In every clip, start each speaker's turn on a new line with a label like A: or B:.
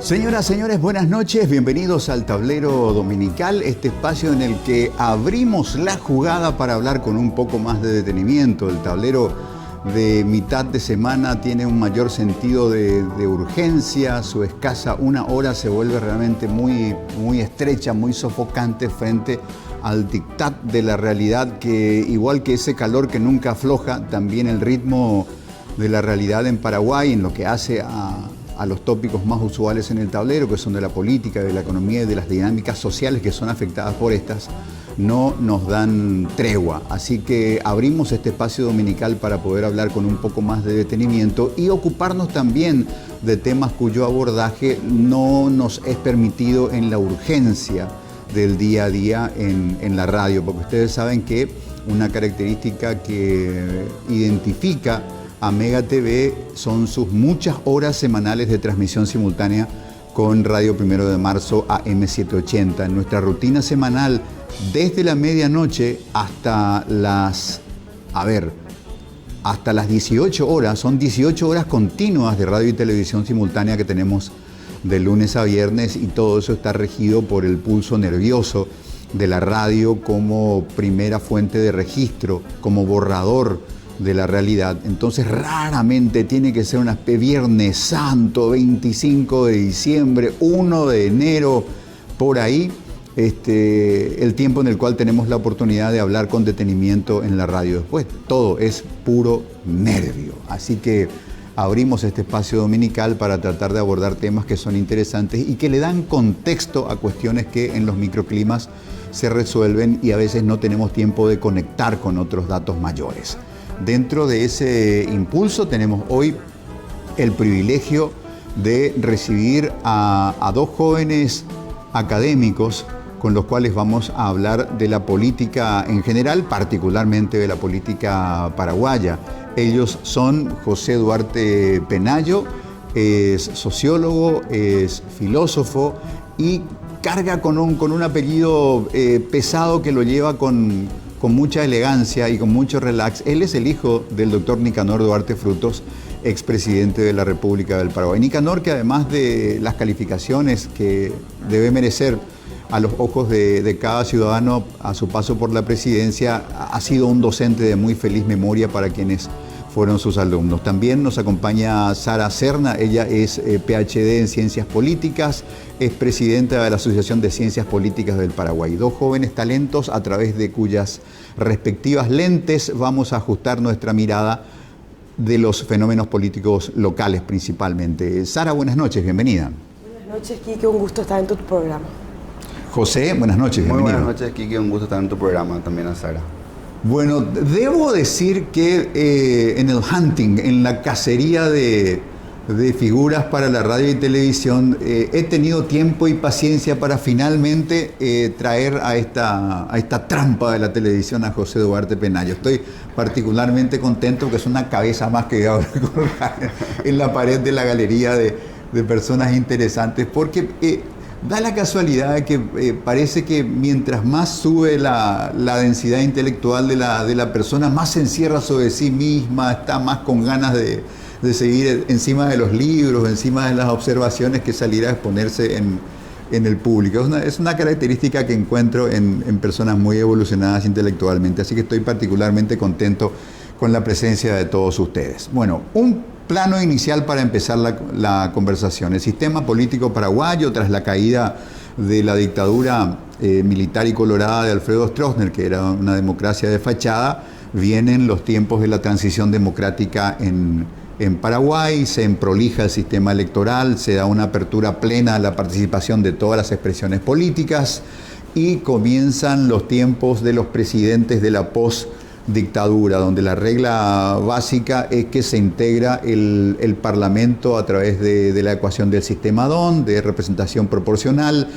A: Señoras, señores, buenas noches, bienvenidos al Tablero Dominical, este espacio en el que abrimos la jugada para hablar con un poco más de detenimiento. El tablero de mitad de semana tiene un mayor sentido de urgencia, su escasa una hora se vuelve realmente muy estrecha, muy sofocante frente al dictat de la realidad, que igual que ese calor que nunca afloja, también el ritmo de la realidad en Paraguay, en lo que hace a los tópicos más usuales en el tablero, que son de la política, de la economía y de las dinámicas sociales que son afectadas por estas, no nos dan tregua. Así que abrimos este espacio dominical para poder hablar con un poco más de detenimiento y ocuparnos también de temas cuyo abordaje no nos es permitido en la urgencia del día a día en la radio, porque ustedes saben que una característica que identifica a Mega TV son sus muchas horas semanales de transmisión simultánea con Radio 1 de Marzo AM780. En nuestra rutina semanal, desde la medianoche hasta las 18 horas, son 18 horas continuas de radio y televisión simultánea que tenemos de lunes a viernes, y todo eso está regido por el pulso nervioso de la radio como primera fuente de registro, como borrador de la realidad. Entonces raramente tiene que ser Viernes Santo, 25 de diciembre, 1 de enero, por ahí, el tiempo en el cual tenemos la oportunidad de hablar con detenimiento en la radio. Después todo es puro nervio. Así que abrimos este espacio dominical para tratar de abordar temas que son interesantes y que le dan contexto a cuestiones que en los microclimas se resuelven y a veces no tenemos tiempo de conectar con otros datos mayores. Dentro de ese impulso tenemos hoy el privilegio de recibir a dos jóvenes académicos con los cuales vamos a hablar de la política en general, particularmente de la política paraguaya. Ellos son José Duarte Penayo, es sociólogo, es filósofo y carga con un apellido pesado que lo lleva con mucha elegancia y con mucho relax. Él es el hijo del doctor Nicanor Duarte Frutos, expresidente de la República del Paraguay. Nicanor, que además de las calificaciones que debe merecer a los ojos de cada ciudadano a su paso por la presidencia, ha sido un docente de muy feliz memoria para quienes fueron sus alumnos. También nos acompaña Sara Serna, ella es PhD en Ciencias Políticas, es presidenta de la Asociación de Ciencias Políticas del Paraguay. Dos jóvenes talentos a través de cuyas respectivas lentes vamos a ajustar nuestra mirada de los fenómenos políticos locales principalmente. Sara, buenas noches, bienvenida.
B: Buenas noches, Quique, un gusto estar en tu programa.
A: José, buenas noches, bienvenido.
C: Muy buenas noches, Quique, un gusto estar en tu programa, también a Sara.
A: Bueno, debo decir que en el hunting, en la cacería de figuras para la radio y televisión, he tenido tiempo y paciencia para finalmente traer a esta trampa de la televisión a José Duarte Penayo. Estoy particularmente contento porque es una cabeza más que voy a colgar en la pared de la galería de personas interesantes, porque da la casualidad de que parece que mientras más sube la densidad intelectual de la persona, más se encierra sobre sí misma, está más con ganas de seguir encima de los libros, encima de las observaciones, que salir a exponerse en el público. Es una característica que encuentro en personas muy evolucionadas intelectualmente, así que estoy particularmente contento con la presencia de todos ustedes. Bueno, un plano inicial para empezar la conversación. El sistema político paraguayo, tras la caída de la dictadura militar y colorada de Alfredo Stroessner, que era una democracia de fachada, vienen los tiempos de la transición democrática en Paraguay, se emprolija el sistema electoral, se da una apertura plena a la participación de todas las expresiones políticas y comienzan los tiempos de los presidentes de la postdictadura, donde la regla básica es que se integra el Parlamento a través de la ecuación del sistema DON, de representación proporcional.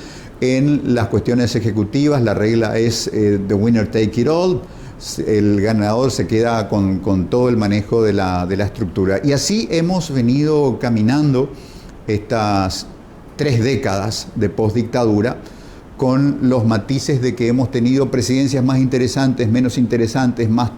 A: En las cuestiones ejecutivas la regla es the winner take it all. El ganador se queda con todo el manejo de la estructura. Y así hemos venido caminando estas 3 décadas de postdictadura, con los matices de que hemos tenido presidencias más interesantes, menos interesantes, más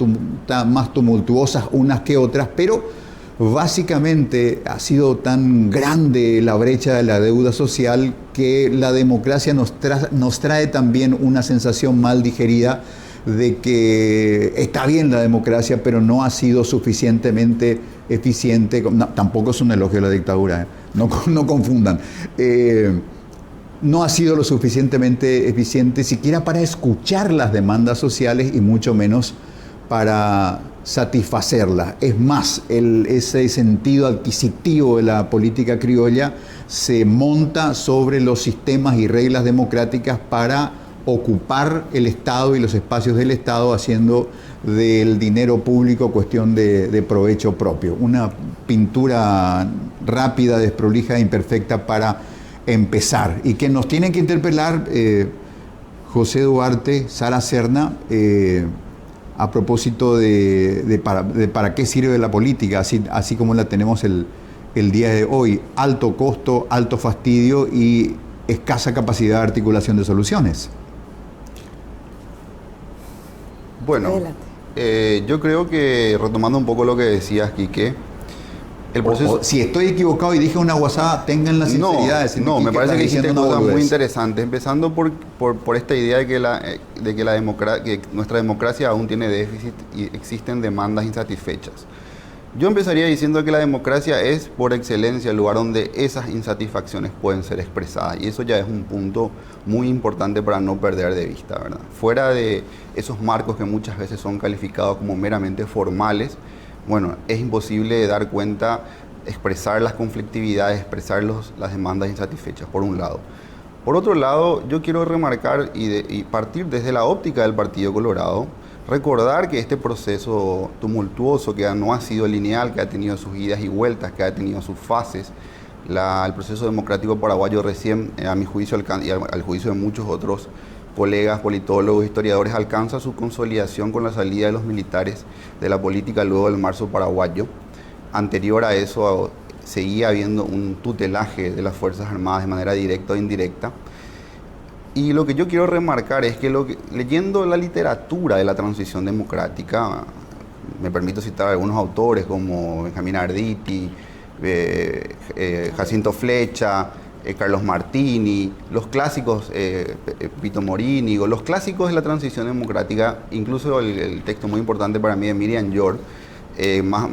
A: tumultuosas unas que otras, pero básicamente ha sido tan grande la brecha de la deuda social que la democracia nos trae también una sensación mal digerida de que está bien la democracia, pero no ha sido suficientemente eficiente. No, tampoco es un elogio a la dictadura, no confundan. No ha sido lo suficientemente eficiente siquiera para escuchar las demandas sociales y mucho menos para satisfacerlas. Es más, ese sentido adquisitivo de la política criolla se monta sobre los sistemas y reglas democráticas para ocupar el Estado y los espacios del Estado, haciendo del dinero público cuestión de provecho propio. Una pintura rápida, desprolija e imperfecta para empezar, y que nos tienen que interpelar José Duarte, Sara Serna, a propósito de para qué sirve la política, así como la tenemos el día de hoy: alto costo, alto fastidio y escasa capacidad de articulación de soluciones.
C: Bueno, yo creo que, retomando un poco lo que decías, Quique, el proceso...
A: Si estoy equivocado y dije una guasada, tengan la sinceridad de decirme.
C: No, me parece que hiciste cosas muy
A: boludez.
C: interesantes, empezando por esta idea de que nuestra democracia aún tiene déficit y existen demandas insatisfechas. Yo empezaría diciendo que la democracia es, por excelencia, el lugar donde esas insatisfacciones pueden ser expresadas, y eso ya es un punto muy importante para no perder de vista, ¿verdad? Fuera de esos marcos que muchas veces son calificados como meramente formales, bueno, es imposible dar cuenta, expresar las conflictividades, expresar las demandas insatisfechas, por un lado. Por otro lado, yo quiero remarcar y partir desde la óptica del Partido Colorado, recordar que este proceso tumultuoso, que no ha sido lineal, que ha tenido sus idas y vueltas, que ha tenido sus fases, el proceso democrático paraguayo recién, a mi juicio y al juicio de muchos otros colegas, politólogos, historiadores, alcanza su consolidación con la salida de los militares de la política luego del marzo paraguayo. Anterior a eso seguía habiendo un tutelaje de las Fuerzas Armadas de manera directa o indirecta. Y lo que yo quiero remarcar es que, leyendo la literatura de la transición democrática, me permito citar algunos autores como Benjamín Arditi, Jacinto Flecha, Carlos Martini, los clásicos, Vito Morínigo, los clásicos de la transición democrática, incluso el texto muy importante para mí de Miriam Yord, más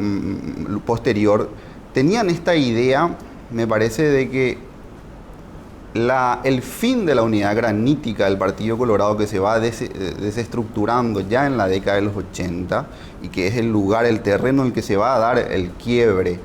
C: posterior, tenían esta idea, me parece, de que el fin de la unidad granítica del Partido Colorado, que se va desestructurando ya en la década de los 80, y que es el lugar, el terreno en el que se va a dar el quiebre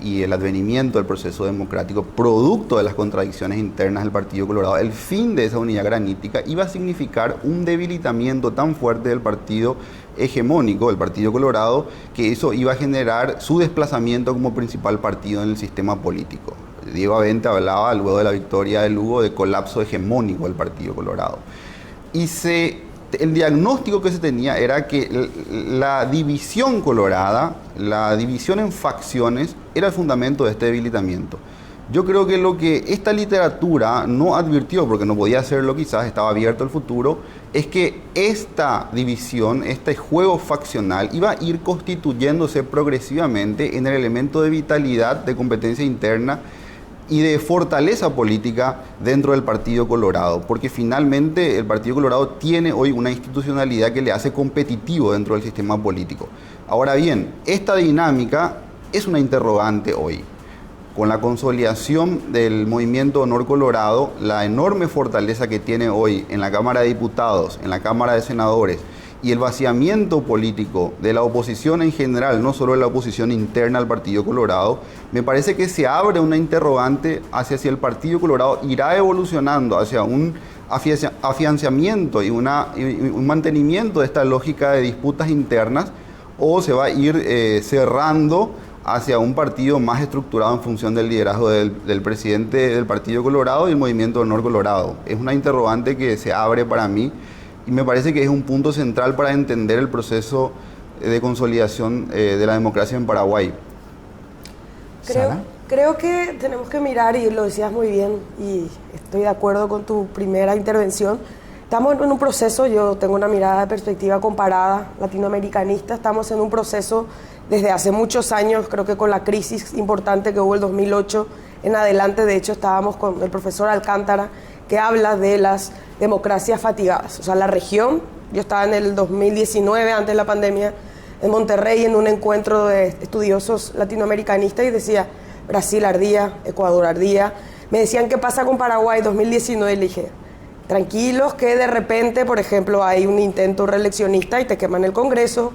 C: y el advenimiento del proceso democrático, producto de las contradicciones internas del Partido Colorado, el fin de esa unidad granítica iba a significar un debilitamiento tan fuerte del partido hegemónico, el Partido Colorado, que eso iba a generar su desplazamiento como principal partido en el sistema político. Diego Avente hablaba, luego de la victoria de Lugo, de colapso hegemónico del Partido Colorado. Y el diagnóstico que se tenía era que la división colorada, la división en facciones, era el fundamento de este debilitamiento. Yo creo que lo que esta literatura no advirtió, porque no podía hacerlo quizás, estaba abierto el futuro, es que esta división, este juego faccional, iba a ir constituyéndose progresivamente en el elemento de vitalidad, de competencia interna y de fortaleza política dentro del Partido Colorado, porque finalmente el Partido Colorado tiene hoy una institucionalidad que le hace competitivo dentro del sistema político. Ahora bien, esta dinámica es una interrogante hoy. Con la consolidación del movimiento Honor Colorado, la enorme fortaleza que tiene hoy en la Cámara de Diputados, en la Cámara de Senadores, y el vaciamiento político de la oposición en general, no solo de la oposición interna al Partido Colorado, me parece que se abre una interrogante hacia si el Partido Colorado irá evolucionando hacia un afianzamiento y un mantenimiento de esta lógica de disputas internas, o se va a ir cerrando hacia un partido más estructurado en función del liderazgo del presidente del Partido Colorado y el movimiento Honor Colorado. Es una interrogante que se abre para mí, y me parece que es un punto central para entender el proceso de consolidación de la democracia en Paraguay.
B: Creo que tenemos que mirar, y lo decías muy bien, y estoy de acuerdo con tu primera intervención. Estamos en un proceso, yo tengo una mirada de perspectiva comparada latinoamericanista, estamos en un proceso desde hace muchos años, creo que con la crisis importante que hubo el 2008 en adelante. De hecho, estábamos con el profesor Alcántara, que habla de las democracias fatigadas. O sea, la región, yo estaba en el 2019, antes de la pandemia, en Monterrey, en un encuentro de estudiosos latinoamericanistas, y decía, Brasil ardía, Ecuador ardía. Me decían, ¿qué pasa con Paraguay 2019? Y le dije, tranquilos, que de repente, por ejemplo, hay un intento reeleccionista y te queman el Congreso.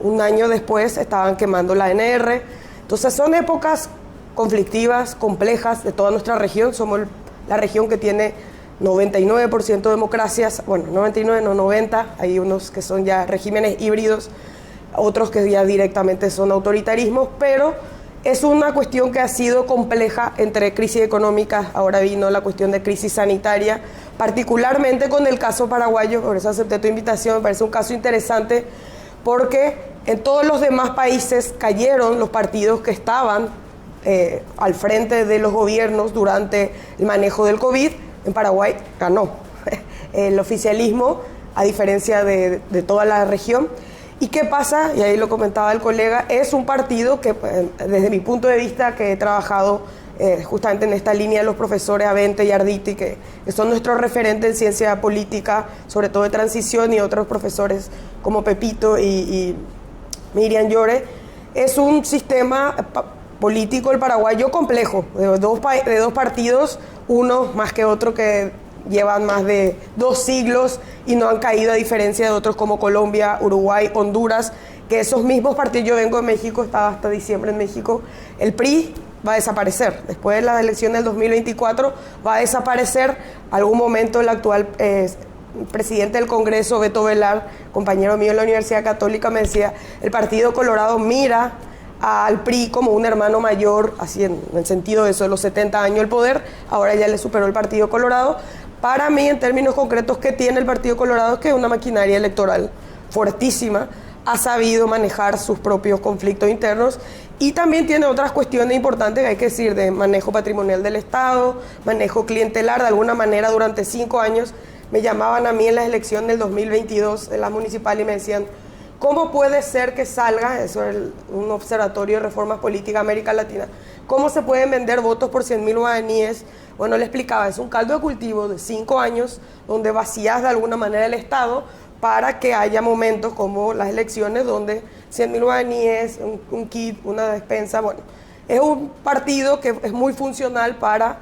B: Un año después estaban quemando la ANR. Entonces son épocas conflictivas, complejas de toda nuestra región. Somos la región que tiene 99% de democracias, bueno, 99, no 90, hay unos que son ya regímenes híbridos, otros que ya directamente son autoritarismos, pero es una cuestión que ha sido compleja entre crisis económicas, ahora vino la cuestión de crisis sanitaria, particularmente con el caso paraguayo. Por eso acepté tu invitación, me parece un caso interesante, porque en todos los demás países cayeron los partidos que estaban al frente de los gobiernos durante el manejo del COVID. En Paraguay ganó el oficialismo, a diferencia de toda la región. ¿Y qué pasa? Y ahí lo comentaba el colega, es un partido que, desde mi punto de vista, que he trabajado justamente en esta línea de los profesores Avente y Arditi, que son nuestros referentes en ciencia política, sobre todo de transición, y otros profesores como Pepito y Miriam Llore, es un sistema político, el paraguayo, complejo, de dos partidos, uno más que otro, que llevan más de 2 siglos y no han caído, a diferencia de otros como Colombia, Uruguay, Honduras, que esos mismos partidos. Yo vengo de México, estaba hasta diciembre en México. El PRI va a desaparecer. Después de las elecciones del 2024 va a desaparecer. Algún momento el actual presidente del Congreso, Beto Velar, compañero mío en la Universidad Católica, me decía, el Partido Colorado mira al PRI como un hermano mayor, así en el sentido de eso, de los 70 años el poder. Ahora ya le superó el Partido Colorado. Para mí, en términos concretos, ¿qué tiene el Partido Colorado? Es que es una maquinaria electoral fuertísima, ha sabido manejar sus propios conflictos internos, y también tiene otras cuestiones importantes que hay que decir, de manejo patrimonial del Estado, manejo clientelar. De alguna manera, durante 5 años me llamaban a mí en la elección del 2022 en la municipal y me decían, ¿cómo puede ser que salga, eso es un observatorio de reformas políticas América Latina, cómo se pueden vender votos por 100.000 guaraníes? Bueno, le explicaba, es un caldo de cultivo de 5 años donde vacías de alguna manera el Estado para que haya momentos como las elecciones donde 100.000 guaraníes, un kit, una despensa. Bueno, es un partido que es muy funcional para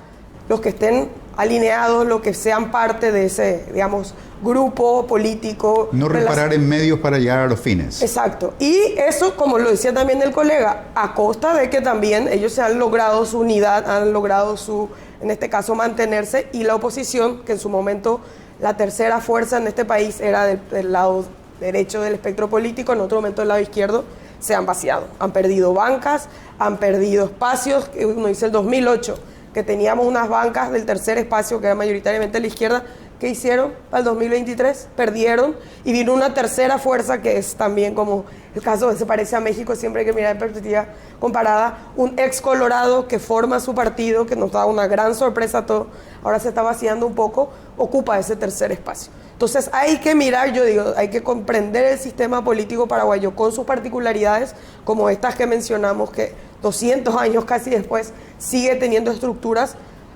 B: los que estén alineados, los que sean parte de ese, digamos, grupo político.
A: No reparar en medios para llegar a los fines.
B: Exacto. Y eso, como lo decía también el colega, a costa de que también ellos se han logrado su unidad, han logrado su, en este caso, mantenerse, y la oposición, que en su momento la tercera fuerza en este país era del lado derecho del espectro político, en otro momento del lado izquierdo, se han vaciado. Han perdido bancas, han perdido espacios. Uno dice el 2008, que teníamos unas bancas del tercer espacio, que era mayoritariamente la izquierda. ¿Qué hicieron para el 2023? Perdieron, y vino una tercera fuerza, que es también, como el caso se parece a México, siempre hay que mirar en perspectiva comparada, un ex Colorado que forma su partido, que nos da una gran sorpresa a todos, ahora se está vaciando un poco, ocupa ese tercer espacio. Entonces hay que mirar, yo digo, hay que comprender el sistema político paraguayo con sus particularidades, como estas que mencionamos, que 200 años casi después sigue teniendo estructuras,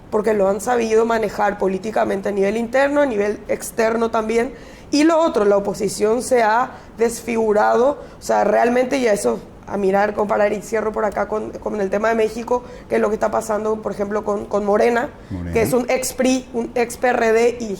B: porque lo han sabido manejar políticamente a nivel interno, a nivel externo también. Y lo otro, la oposición se ha desfigurado, o sea, realmente, y eso, a mirar, comparar, y cierro por acá con el tema de México, que es lo que está pasando, por ejemplo, con Morena, que es un ex PRI, un ex PRD, y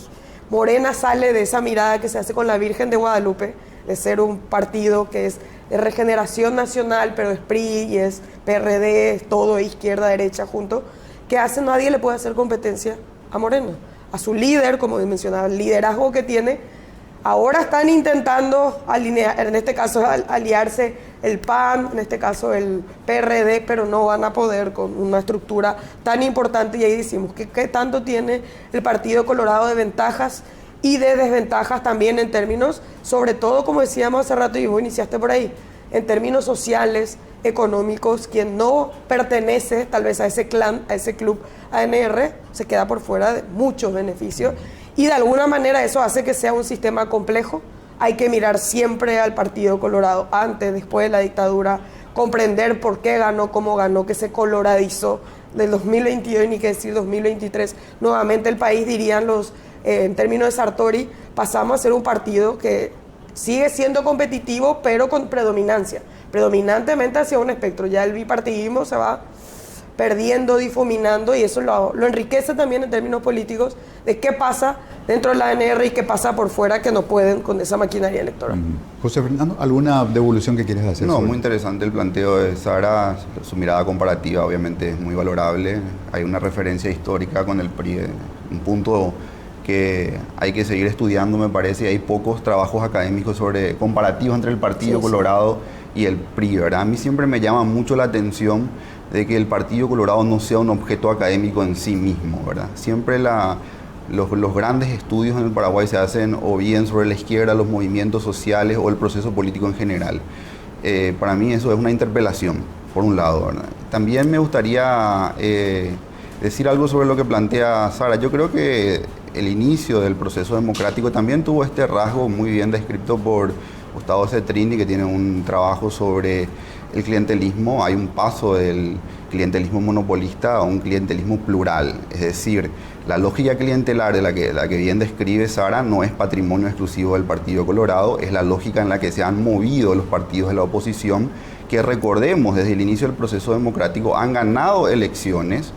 B: Morena sale de esa mirada que se hace con la Virgen de Guadalupe, de ser un partido que es de regeneración nacional, pero es PRI y es PRD, es todo izquierda, derecha junto. ¿Qué hace? Nadie le puede hacer competencia a Morena, a su líder, como mencionaba, el liderazgo que tiene. Ahora están intentando alinear, en este caso aliarse el PAN, en este caso el PRD, pero no van a poder con una estructura tan importante. Y ahí decimos, ¿qué tanto tiene el Partido Colorado de ventajas y de desventajas también en términos, sobre todo, como decíamos hace rato y vos iniciaste por ahí, en términos sociales, económicos? Quien no pertenece tal vez a ese clan, a ese club ANR, se queda por fuera de muchos beneficios, y de alguna manera eso hace que sea un sistema complejo. Hay que mirar siempre al Partido Colorado antes, después de la dictadura, comprender por qué ganó, cómo ganó, que se coloradizó del 2022 y ni que decir 2023. Nuevamente el país, dirían los, en términos de Sartori, pasamos a ser un partido que sigue siendo competitivo, pero con predominancia, predominantemente hacia un espectro. Ya el bipartidismo se va perdiendo, difuminando, y eso lo enriquece también en términos políticos de qué pasa dentro de la ANR y qué pasa por fuera, que no pueden con esa maquinaria electoral.
A: José Fernando, ¿alguna devolución que quieres hacer?
C: No, muy interesante el planteo de Sara, su mirada comparativa obviamente es muy valorable, hay una referencia histórica con el PRI, un punto que hay que seguir estudiando, me parece, y hay pocos trabajos académicos sobre comparativos entre el Partido Colorado y el PRI, ¿verdad? A mí siempre me llama mucho la atención de que el Partido Colorado no sea un objeto académico en sí mismo, ¿verdad? Siempre los grandes estudios en el Paraguay se hacen o bien sobre la izquierda, los movimientos sociales o el proceso político en general. Para mí eso es una interpelación, por un lado, ¿verdad? También me gustaría decir algo sobre lo que plantea Sara. Yo creo que el inicio del proceso democrático también tuvo este rasgo muy bien descrito por Gustavo Cetrini, que tiene un trabajo sobre el clientelismo. Hay un paso del clientelismo monopolista a un clientelismo plural, es decir, la lógica clientelar de la que bien describe Sara no es patrimonio exclusivo del Partido Colorado, es la lógica en la que se han movido los partidos de la oposición, que recordemos, desde el inicio del proceso democrático han ganado elecciones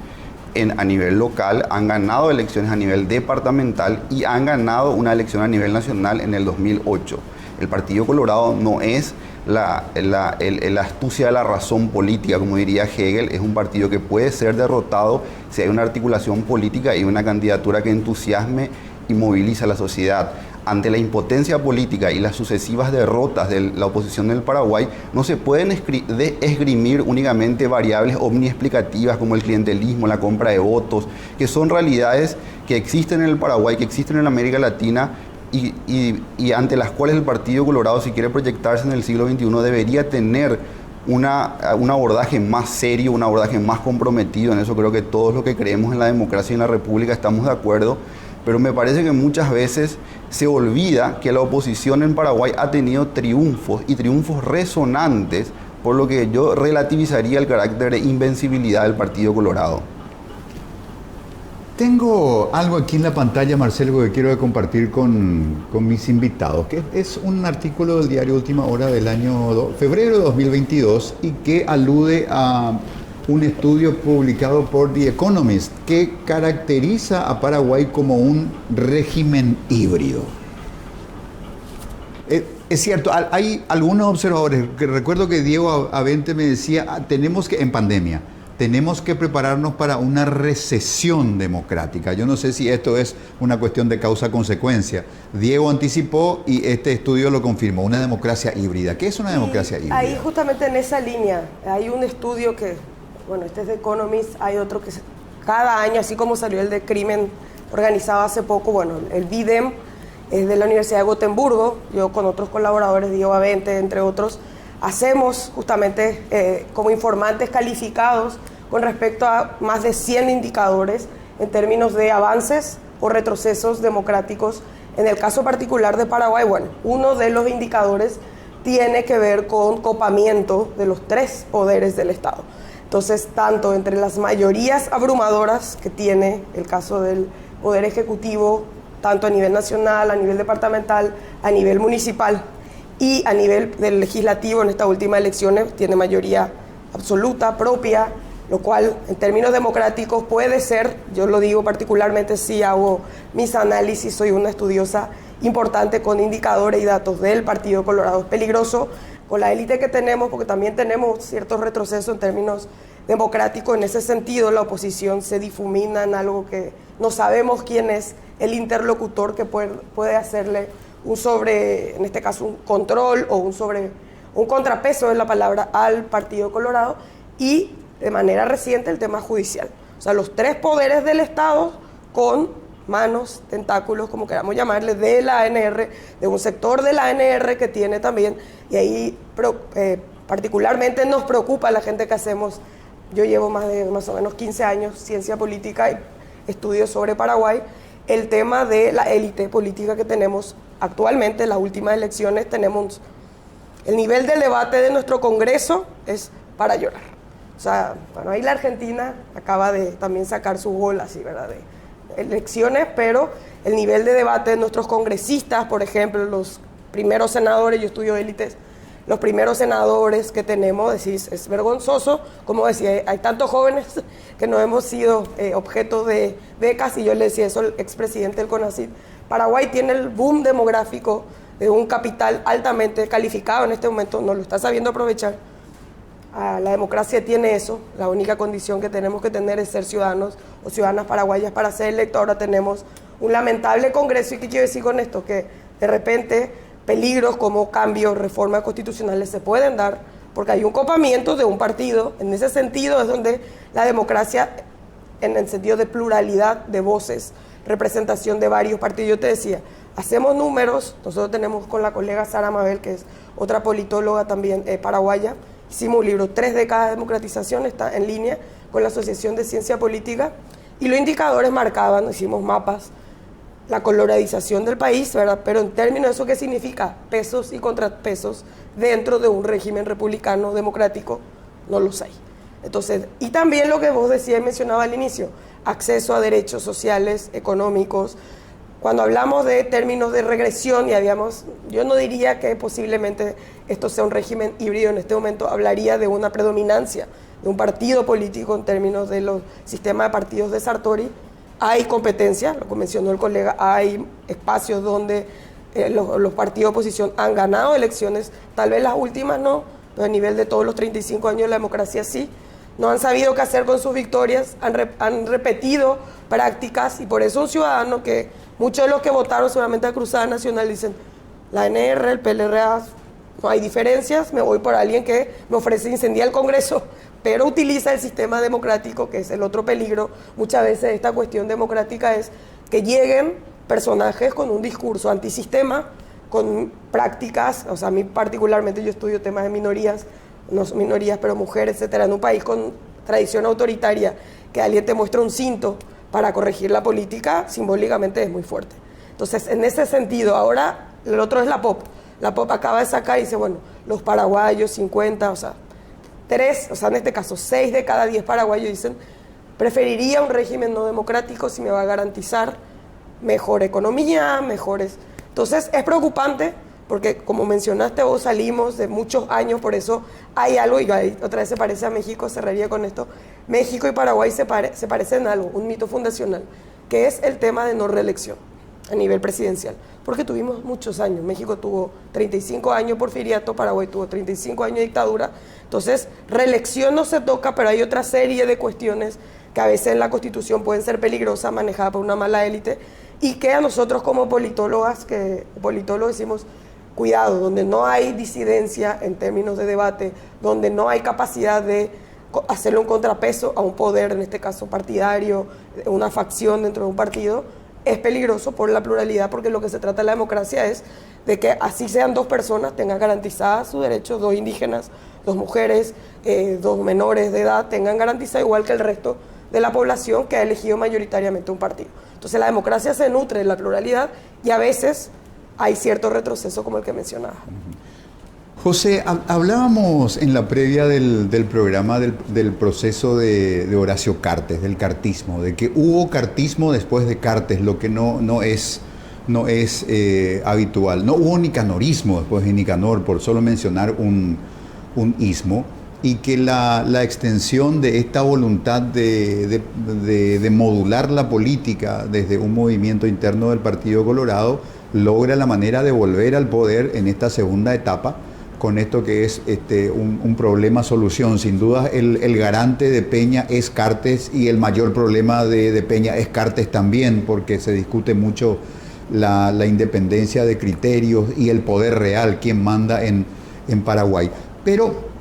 C: a nivel local, han ganado elecciones a nivel departamental y han ganado una elección a nivel nacional en el 2008. El Partido Colorado no es la astucia de la razón política, como diría Hegel, es un partido que puede ser derrotado si hay una articulación política y una candidatura que entusiasme y moviliza a la sociedad. Ante la impotencia política y las sucesivas derrotas de la oposición del Paraguay, no se pueden esgrimir únicamente variables omniexplicativas como el clientelismo, la compra de votos, que son realidades que existen en el Paraguay, que existen en América Latina, y ante las cuales el Partido Colorado, si quiere proyectarse en el siglo XXI, debería tener un abordaje más serio, un abordaje más comprometido. En eso creo que todos los que creemos en la democracia y en la república estamos de acuerdo, pero me parece que muchas veces se olvida que la oposición en Paraguay ha tenido triunfos, y triunfos resonantes, por lo que yo relativizaría el carácter de invencibilidad del Partido Colorado.
A: Tengo algo aquí en la pantalla, Marcelo, que quiero compartir con mis invitados, que es un artículo del diario Última Hora del año febrero de 2022 y que alude a un estudio publicado por The Economist que caracteriza a Paraguay como un régimen híbrido. Es cierto, hay algunos observadores, que recuerdo que Diego Avente me decía, en pandemia, tenemos que prepararnos para una recesión democrática. Yo no sé si esto es una cuestión de causa-consecuencia. Diego anticipó y este estudio lo confirmó, una democracia híbrida. ¿Qué es una democracia híbrida?
B: Ahí justamente en esa línea hay un estudio que, bueno, este es de Economist, hay otro que cada año, así como salió el de crimen organizado hace poco, bueno, el BIDEM es de la Universidad de Gotemburgo, yo con otros colaboradores, Diego Avente, entre otros, hacemos justamente como informantes calificados con respecto a más de 100 indicadores en términos de avances o retrocesos democráticos. En el caso particular de Paraguay, bueno, uno de los indicadores tiene que ver con copamiento de los tres poderes del Estado. Entonces, tanto entre las mayorías abrumadoras que tiene el caso del Poder Ejecutivo, tanto a nivel nacional, a nivel departamental, a nivel municipal, y a nivel del legislativo, en estas últimas elecciones, tiene mayoría absoluta, propia, lo cual en términos democráticos puede ser, yo lo digo particularmente si hago mis análisis, soy una estudiosa importante con indicadores y datos del Partido Colorado. Es peligroso con la élite que tenemos, porque también tenemos ciertos retrocesos en términos democráticos. En ese sentido, la oposición se difumina en algo que no sabemos quién es el interlocutor que puede hacerle en este caso, un control o un contrapeso es la palabra al Partido Colorado, y de manera reciente el tema judicial. O sea, los tres poderes del Estado con manos, tentáculos, como queramos llamarle, de la ANR, de un sector de la ANR que tiene también, y ahí particularmente nos preocupa la gente que hacemos. Yo llevo más o menos 15 años ciencia política y estudios sobre Paraguay, el tema de la élite política que tenemos actualmente. En las últimas elecciones tenemos El nivel del debate de nuestro Congreso es para llorar. O sea, bueno, ahí la Argentina acaba de también sacar su gol así, ¿verdad? De elecciones, pero el nivel de debate de nuestros congresistas, por ejemplo, los primeros senadores, yo estudio élites, los primeros senadores que tenemos, decís, es vergonzoso, como decía, hay tantos jóvenes que no hemos sido objeto de becas, y yo le decía eso al expresidente del CONACYT. Paraguay tiene el boom demográfico de un capital altamente calificado en este momento, no lo está sabiendo aprovechar. La democracia tiene eso, la única condición que tenemos que tener es ser ciudadanos o ciudadanas paraguayas para ser electos. Ahora tenemos un lamentable Congreso, y ¿qué quiero decir con esto? Que de repente peligros como cambios, reformas constitucionales se pueden dar, porque hay un copamiento de un partido. En ese sentido es donde la democracia, en el sentido de pluralidad de voces, representación de varios partidos. Yo te decía, hacemos números, nosotros tenemos con la colega Sara Mabel, que es otra politóloga también paraguaya, hicimos un libro, 3 décadas de democratización, está en línea con la Asociación de Ciencia Política, y los indicadores marcaban, hicimos mapas, la coloradización del país, ¿verdad? Pero en términos de eso, ¿qué significa? Pesos y contrapesos dentro de un régimen republicano democrático, no los hay. Entonces, y también lo que vos decías y mencionaba al inicio, acceso a derechos sociales, económicos. Cuando hablamos de términos de regresión, yo no diría que posiblemente esto sea un régimen híbrido en este momento, hablaría de una predominancia de un partido político en términos de los sistemas de partidos de Sartori. Hay competencia, lo que mencionó el colega, hay espacios donde los partidos de oposición han ganado elecciones, tal vez las últimas no, pero a nivel de todos los 35 años de la democracia sí. No han sabido qué hacer con sus victorias, han repetido prácticas, y por eso un ciudadano que muchos de los que votaron solamente a Cruzada Nacional dicen, la NR, el PLRA, no hay diferencias, me voy por alguien que me ofrece incendiar el Congreso, pero utiliza el sistema democrático, que es el otro peligro. Muchas veces esta cuestión democrática es que lleguen personajes con un discurso antisistema, con prácticas, o sea, a mí particularmente yo estudio temas de minorías, no minorías, pero mujeres, etcétera, en un país con tradición autoritaria, que alguien te muestra un cinto para corregir la política, simbólicamente es muy fuerte. Entonces, en ese sentido, ahora el otro es la POP. La POP acaba de sacar y dice, bueno, los paraguayos, 50, o sea, en este caso 6 de cada 10 paraguayos dicen, preferiría un régimen no democrático si me va a garantizar mejor economía, mejores. Entonces, es preocupante, porque como mencionaste vos, salimos de muchos años, por eso hay algo, y otra vez se parece a México, cerraría con esto, México y Paraguay se parecen en algo, un mito fundacional, que es el tema de no reelección a nivel presidencial, porque tuvimos muchos años. México tuvo 35 años porfiriato, Paraguay tuvo 35 años de dictadura. Entonces, reelección no se toca, pero hay otra serie de cuestiones que a veces en la Constitución pueden ser peligrosas, manejadas por una mala élite, y que a nosotros como politólogos decimos, cuidado, donde no hay disidencia en términos de debate, donde no hay capacidad de hacerle un contrapeso a un poder, en este caso partidario, una facción dentro de un partido, es peligroso por la pluralidad, porque lo que se trata de la democracia es de que así sean 2 personas, tengan garantizadas sus derechos, 2 indígenas, 2 mujeres, 2 menores de edad, tengan garantizado igual que el resto de la población que ha elegido mayoritariamente un partido. Entonces la democracia se nutre de la pluralidad, y a veces hay cierto retroceso como el que mencionaba.
A: José, hablábamos en la previa del programa del proceso de Horacio Cartes, del cartismo, de que hubo cartismo después de Cartes, lo que no es habitual. No hubo nicanorismo después de Nicanor, por solo mencionar un ismo, y que la extensión de esta voluntad de modular la política desde un movimiento interno del Partido Colorado logra la manera de volver al poder en esta segunda etapa, con esto que es un problema-solución. Sin duda el garante de Peña es Cartes, y el mayor problema de Peña es Cartes también, porque se discute mucho la independencia de criterios y el poder real, quién manda en Paraguay. Pero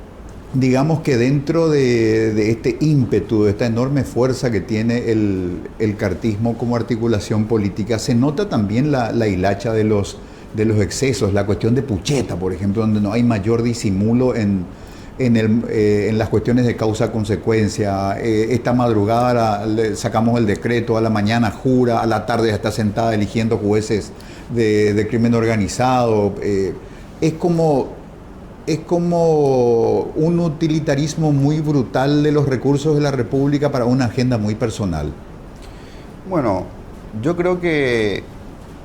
A: digamos que dentro de este ímpetu, de esta enorme fuerza que tiene el cartismo como articulación política, se nota también la hilacha de los excesos, la cuestión de Pucheta, por ejemplo, donde no hay mayor disimulo en las cuestiones de causa-consecuencia. Esta madrugada sacamos el decreto, a la mañana jura, a la tarde ya está sentada eligiendo jueces de crimen organizado. Es como es como un utilitarismo muy brutal de los recursos de la República para una agenda muy personal.
C: Bueno, yo creo que,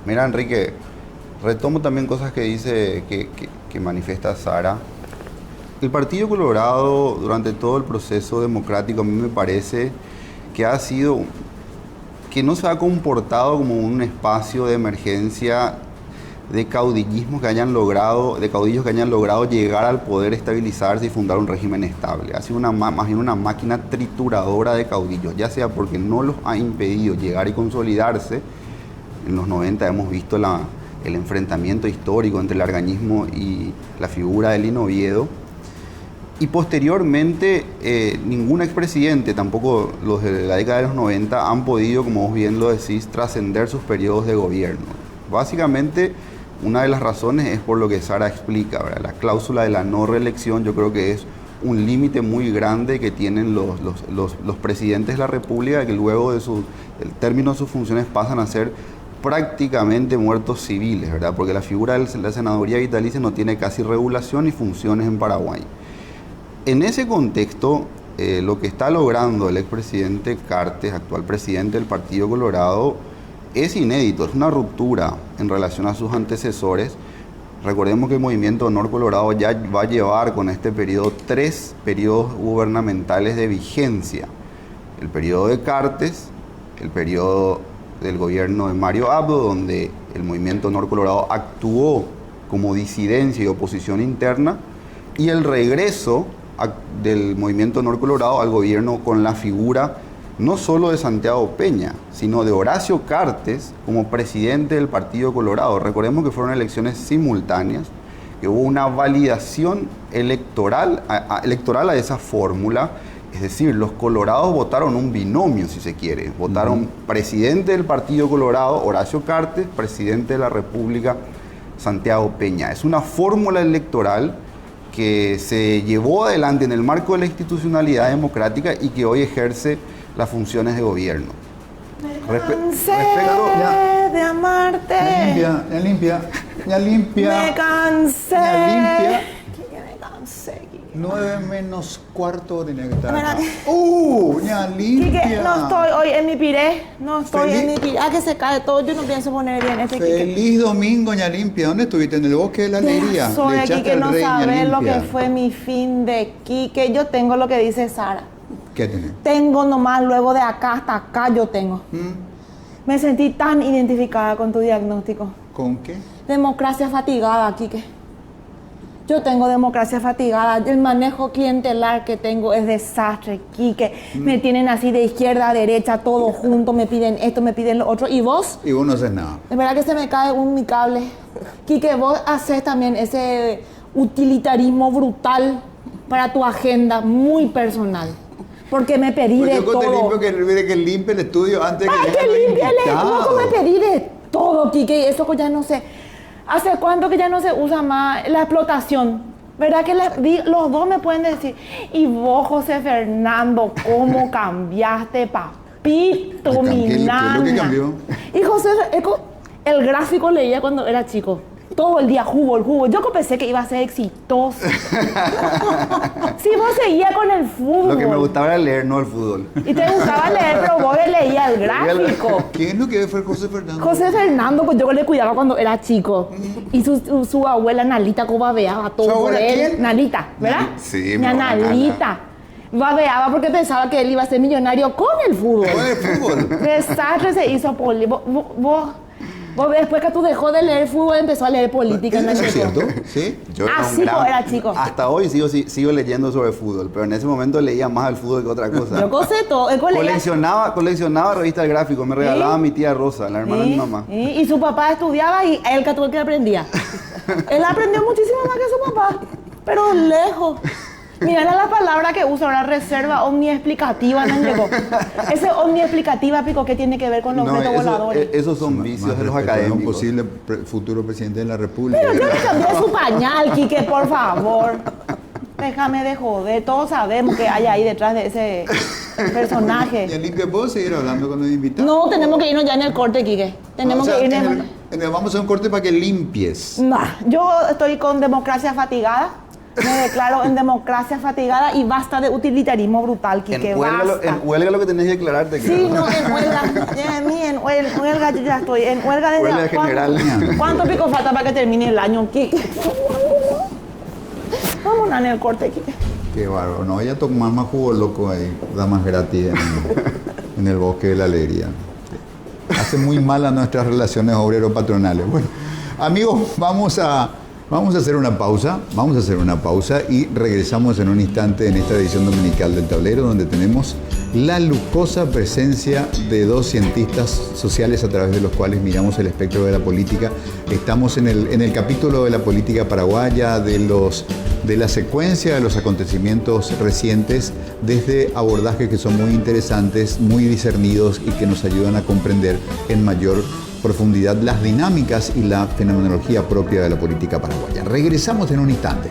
C: mira Enrique, retomo también cosas que dice, que manifiesta Sara. El Partido Colorado durante todo el proceso democrático a mí me parece que ha sido, que no se ha comportado como un espacio de emergencia de caudillismo que hayan logrado, de caudillos que hayan logrado llegar al poder, estabilizarse y fundar un régimen estable. Ha sido más bien una máquina trituradora de caudillos, ya sea porque no los ha impedido llegar y consolidarse. En los 90 hemos visto el enfrentamiento histórico entre el argañismo y la figura de Lino Oviedo. Y posteriormente, ningún expresidente, tampoco los de la década de los 90, han podido, como vos bien lo decís, trascender sus periodos de gobierno. Básicamente, una de las razones es por lo que Sara explica, ¿verdad? La cláusula de la no reelección yo creo que es un límite muy grande que tienen los presidentes de la República, que luego del término de sus funciones pasan a ser prácticamente muertos civiles, ¿verdad? Porque la figura de la senaduría vitalicia no tiene casi regulación ni funciones en Paraguay. En ese contexto, lo que está logrando el expresidente Cartes, actual presidente del Partido Colorado, es inédito, es una ruptura en relación a sus antecesores. Recordemos que el Movimiento Honor Colorado ya va a llevar con este periodo 3 periodos gubernamentales de vigencia. El periodo de Cartes, el periodo del gobierno de Mario Abdo, donde el Movimiento Honor Colorado actuó como disidencia y oposición interna, y el regreso del Movimiento Honor Colorado al gobierno con la figura no solo de Santiago Peña, sino de Horacio Cartes como presidente del Partido Colorado. Recordemos que fueron elecciones simultáneas, que hubo una validación electoral a esa fórmula, es decir, los colorados votaron un binomio, si se quiere. Votaron presidente del Partido Colorado, Horacio Cartes, presidente de la República, Santiago Peña. Es una fórmula electoral que se llevó adelante en el marco de la institucionalidad democrática y que hoy ejerce las funciones de gobierno.
D: Respecto de amarte.
A: Ya limpia.
D: Me cansé.
A: Ya limpia.
D: Me cansé.
A: 9 menos cuarto de nectar.
D: Mira.
A: Ya limpia.
D: Quique, no estoy hoy en mi piré. No estoy
A: Feliz-
D: en mi piré. Ah, que se cae todo. Yo no pienso poner bien este Quique.
A: Feliz domingo, ña limpia. ¿Dónde estuviste? En el bosque de la alegría.
D: Soy
A: Le
D: aquí
A: echaste
D: que
A: al
D: no
A: rey, ña
D: sabe lo que
A: limpia.
D: fue mi fin de Quique. Yo tengo lo que dice Sara.
A: ¿Qué tenés?
D: Tengo nomás, luego de acá hasta acá yo tengo. Me sentí tan identificada con tu diagnóstico.
A: ¿Con qué?
D: Democracia fatigada, Quique. Yo tengo democracia fatigada. El manejo clientelar que tengo es desastre, Quique. Me tienen así de izquierda a derecha, todo junto. Me piden esto, me piden lo otro. ¿Y vos?
A: Y vos no haces nada.
D: De verdad que se me cae mi cable. Quique, vos haces también ese utilitarismo brutal para tu agenda muy personal. Porque me pedí
A: Pues
D: de
A: yo te
D: todo.
A: limpio que limpie el estudio antes de
D: ¡Ay,
A: que
D: que
A: vengan los
D: límpiale!
A: invitados.
D: Loco, me pedí de todo, Quique, y eso que ya no sé. ¿Hace cuánto que ya no se usa más la explotación? ¿Verdad que los dos me pueden decir? Y vos, José Fernando, ¿cómo cambiaste, papito,
A: Ay,
D: mi
A: ¿qué es lo que
D: nana?
A: cambió?
D: Y José, el gráfico leía cuando era chico. Todo el día jugo. Yo pensé que iba a ser exitoso. Si vos seguías con el fútbol.
C: Lo que me gustaba era leer, no el fútbol.
D: Y te gustaba leer, pero vos leías el gráfico.
A: ¿Quién es lo que fue José Fernando?
D: José Fernando, pues yo le cuidaba cuando era chico. Y su abuela Nalita, como babeaba todo
A: ¿Su
D: por
A: abuela
D: él.
A: quién?
D: Nalita, ¿verdad?
C: Sí,
D: Mi
C: mi abuela
D: Nalita. Babeaba porque pensaba que él iba a ser millonario con el fútbol.
A: ¿Cuál es el fútbol?
D: Desastre se hizo poli. Vos después que tú dejó de leer fútbol, empezó a leer política. ¿No
A: ¿Eso es
D: cierto?
A: cierto? ¿Sí?
C: Yo
D: Así como era chico.
C: Hasta hoy sigo leyendo sobre fútbol, pero en ese momento leía más al fútbol que otra cosa.
D: Yo cosé todo. El colegio.
C: Coleccionaba revistas del gráfico, me regalaba mi tía Rosa, la hermana de mi mamá.
D: Y su papá estudiaba y él que que aprendía. Él aprendió muchísimo más que su papá, pero lejos. Mira la palabra que usa ahora, reserva omniexplicativa, no llegó. Ese omniexplicativa, Pico, ¿qué tiene que ver con los objetos voladores?
C: Esos son vicios de los académicos.
A: Un posible futuro presidente de la República.
D: Pero yo le cambié su pañal, Quique, por favor. Déjame de joder, todos sabemos que hay ahí detrás de ese personaje.
A: ¿Y limpia puedo seguir hablando con los invitados?
D: No, tenemos que irnos ya en el corte, Quique. Tenemos
A: O sea,
D: que irnos.
A: vamos a hacer un corte para que limpies.
D: Nah, yo estoy con democracia fatigada. Me declaro en democracia fatigada y basta de utilitarismo brutal, Quique, basta.
C: En huelga lo que tenés que declararte.
D: Sí, no, en huelga. En huelga yo ya estoy. En huelga desde...
C: Huelga general.
D: ¿Cuánto pico falta para que termine el año, Quique? Vamos a en el corte, Quique.
A: Qué bárbaro. No vaya a tomar más jugo loco ahí, damas gratis en el bosque de la alegría. Hace muy mal a nuestras relaciones obrero-patronales. Bueno, amigos, vamos a hacer una pausa. Vamos a hacer una pausa y regresamos en un instante en esta edición dominical del Tablero, donde tenemos la lujosa presencia de dos cientistas sociales a través de los cuales miramos el espectro de la política. Estamos en el capítulo de la política paraguaya, de la secuencia de los acontecimientos recientes, desde abordajes que son muy interesantes, muy discernidos y que nos ayudan a comprender en mayor profundidad las dinámicas y la fenomenología propia de la política paraguaya. Regresamos en un instante.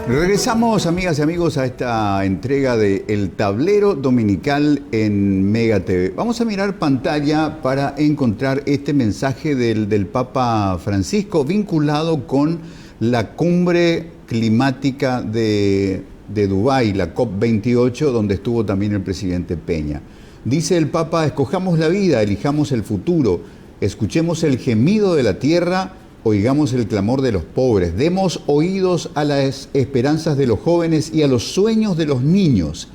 A: Regresamos, amigas y amigos, a esta entrega de El Tablero Dominical en Mega TV. Vamos a mirar pantalla para encontrar este mensaje del Papa Francisco vinculado con la cumbre climática de Dubái, la COP28, donde estuvo también el presidente Peña. Dice el Papa: escojamos la vida, elijamos el futuro, escuchemos el gemido de la tierra, oigamos el clamor de los pobres, demos oídos a las esperanzas de los jóvenes y a los sueños de los niños.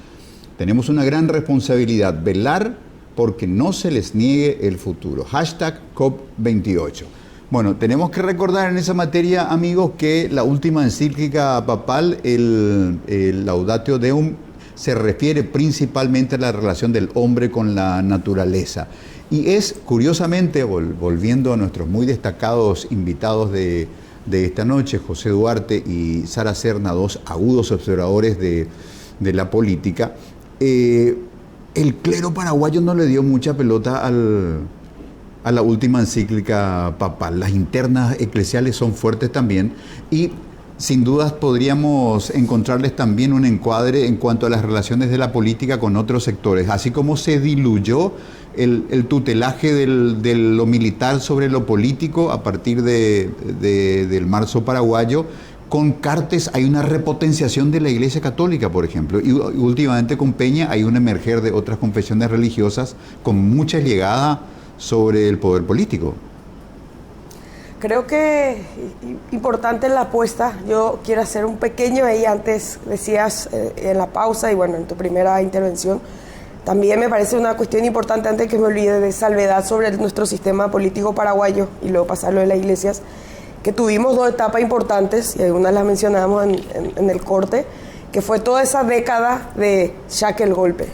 A: Tenemos una gran responsabilidad: velar porque no se les niegue el futuro. Hashtag COP28. Bueno, tenemos que recordar en esa materia, amigos, que la última encíclica papal, el Laudatio Deum, se refiere principalmente a la relación del hombre con la naturaleza. Y es, curiosamente, volviendo a nuestros muy destacados invitados de esta noche, José Duarte y Sara Serna, dos agudos observadores de la política, el clero paraguayo no le dio mucha pelota a la última encíclica papal. Las internas eclesiales son fuertes también y sin dudas podríamos encontrarles también un encuadre en cuanto a las relaciones de la política con otros sectores, así como se diluyó el tutelaje de lo militar sobre lo político a partir del marzo paraguayo. Con Cartes hay una repotenciación de la Iglesia Católica, por ejemplo, y últimamente con Peña hay un emerger de otras confesiones religiosas con mucha llegada sobre el poder político.
B: Creo que importante la apuesta. Yo quiero hacer un pequeño ahí, antes decías en la pausa y bueno, en tu primera intervención, también me parece una cuestión importante, antes que me olvide, de salvedad sobre nuestro sistema político paraguayo y luego pasarlo de las iglesias, que tuvimos dos etapas importantes, y algunas las mencionamos en el corte, que fue toda esa década de ya que el golpe.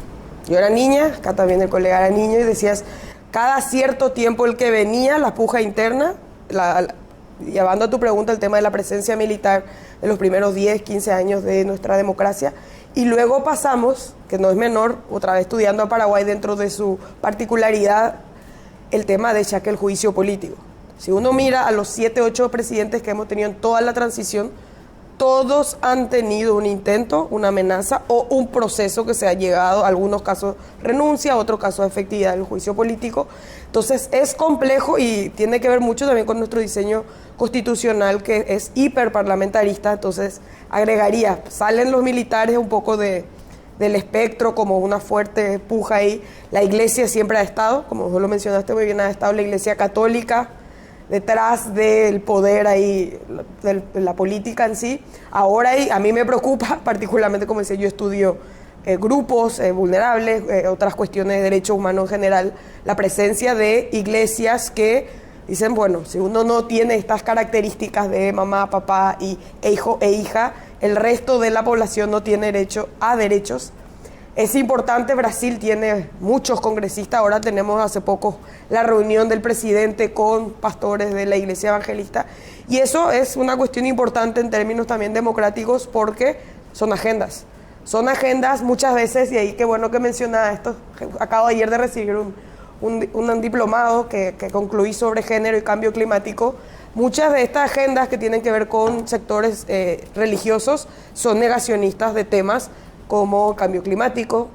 B: Yo era niña, acá también el colega era niño, y decías, cada cierto tiempo el que venía, la puja interna, llevando a tu pregunta el tema de la presencia militar de los primeros 10, 15 años de nuestra democracia, y luego pasamos, que no es menor, otra vez estudiando a Paraguay dentro de su particularidad, el tema de ya que el juicio político. Si uno mira a los 7, 8 presidentes que hemos tenido en toda la transición, todos han tenido un intento, una amenaza o un proceso que se ha llegado, algunos casos renuncia, otros casos de efectividad del juicio político. Entonces es complejo y tiene que ver mucho también con nuestro diseño constitucional, que es hiperparlamentarista. Entonces agregaría, salen los militares un poco del espectro como una fuerte puja ahí. La iglesia siempre ha estado, como vos lo mencionaste muy bien, ha estado la iglesia católica detrás del poder ahí, de la política en sí. Ahora a mí me preocupa, particularmente, como decía, yo estudio grupos vulnerables, otras cuestiones de derechos humanos en general, la presencia de iglesias que dicen, bueno, si uno no tiene estas características de mamá, papá e hijo e hija, el resto de la población no tiene derecho a derechos. Es importante, Brasil tiene muchos congresistas, ahora tenemos hace poco la reunión del presidente con pastores de la iglesia evangelista, y eso es una cuestión importante en términos también democráticos porque son agendas muchas veces, y ahí qué bueno que menciona esto. Acabo ayer de recibir un diplomado que concluí sobre género y cambio climático. Muchas de estas agendas que tienen que ver con sectores religiosos son negacionistas de temas como cambio climático.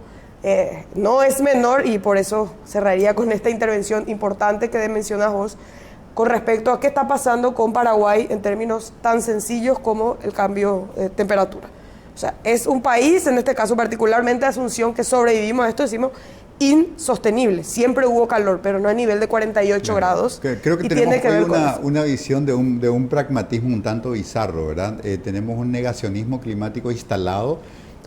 B: No es menor, y por eso cerraría con esta intervención importante que mencionas vos, con respecto a qué está pasando con Paraguay en términos tan sencillos como el cambio de temperatura. O sea, es un país, en este caso particularmente Asunción, que sobrevivimos a esto, decimos, insostenible. Siempre hubo calor, pero no a nivel de 48 grados.
A: Creo que tenemos una visión de un pragmatismo un tanto bizarro, ¿verdad? Tenemos un negacionismo climático instalado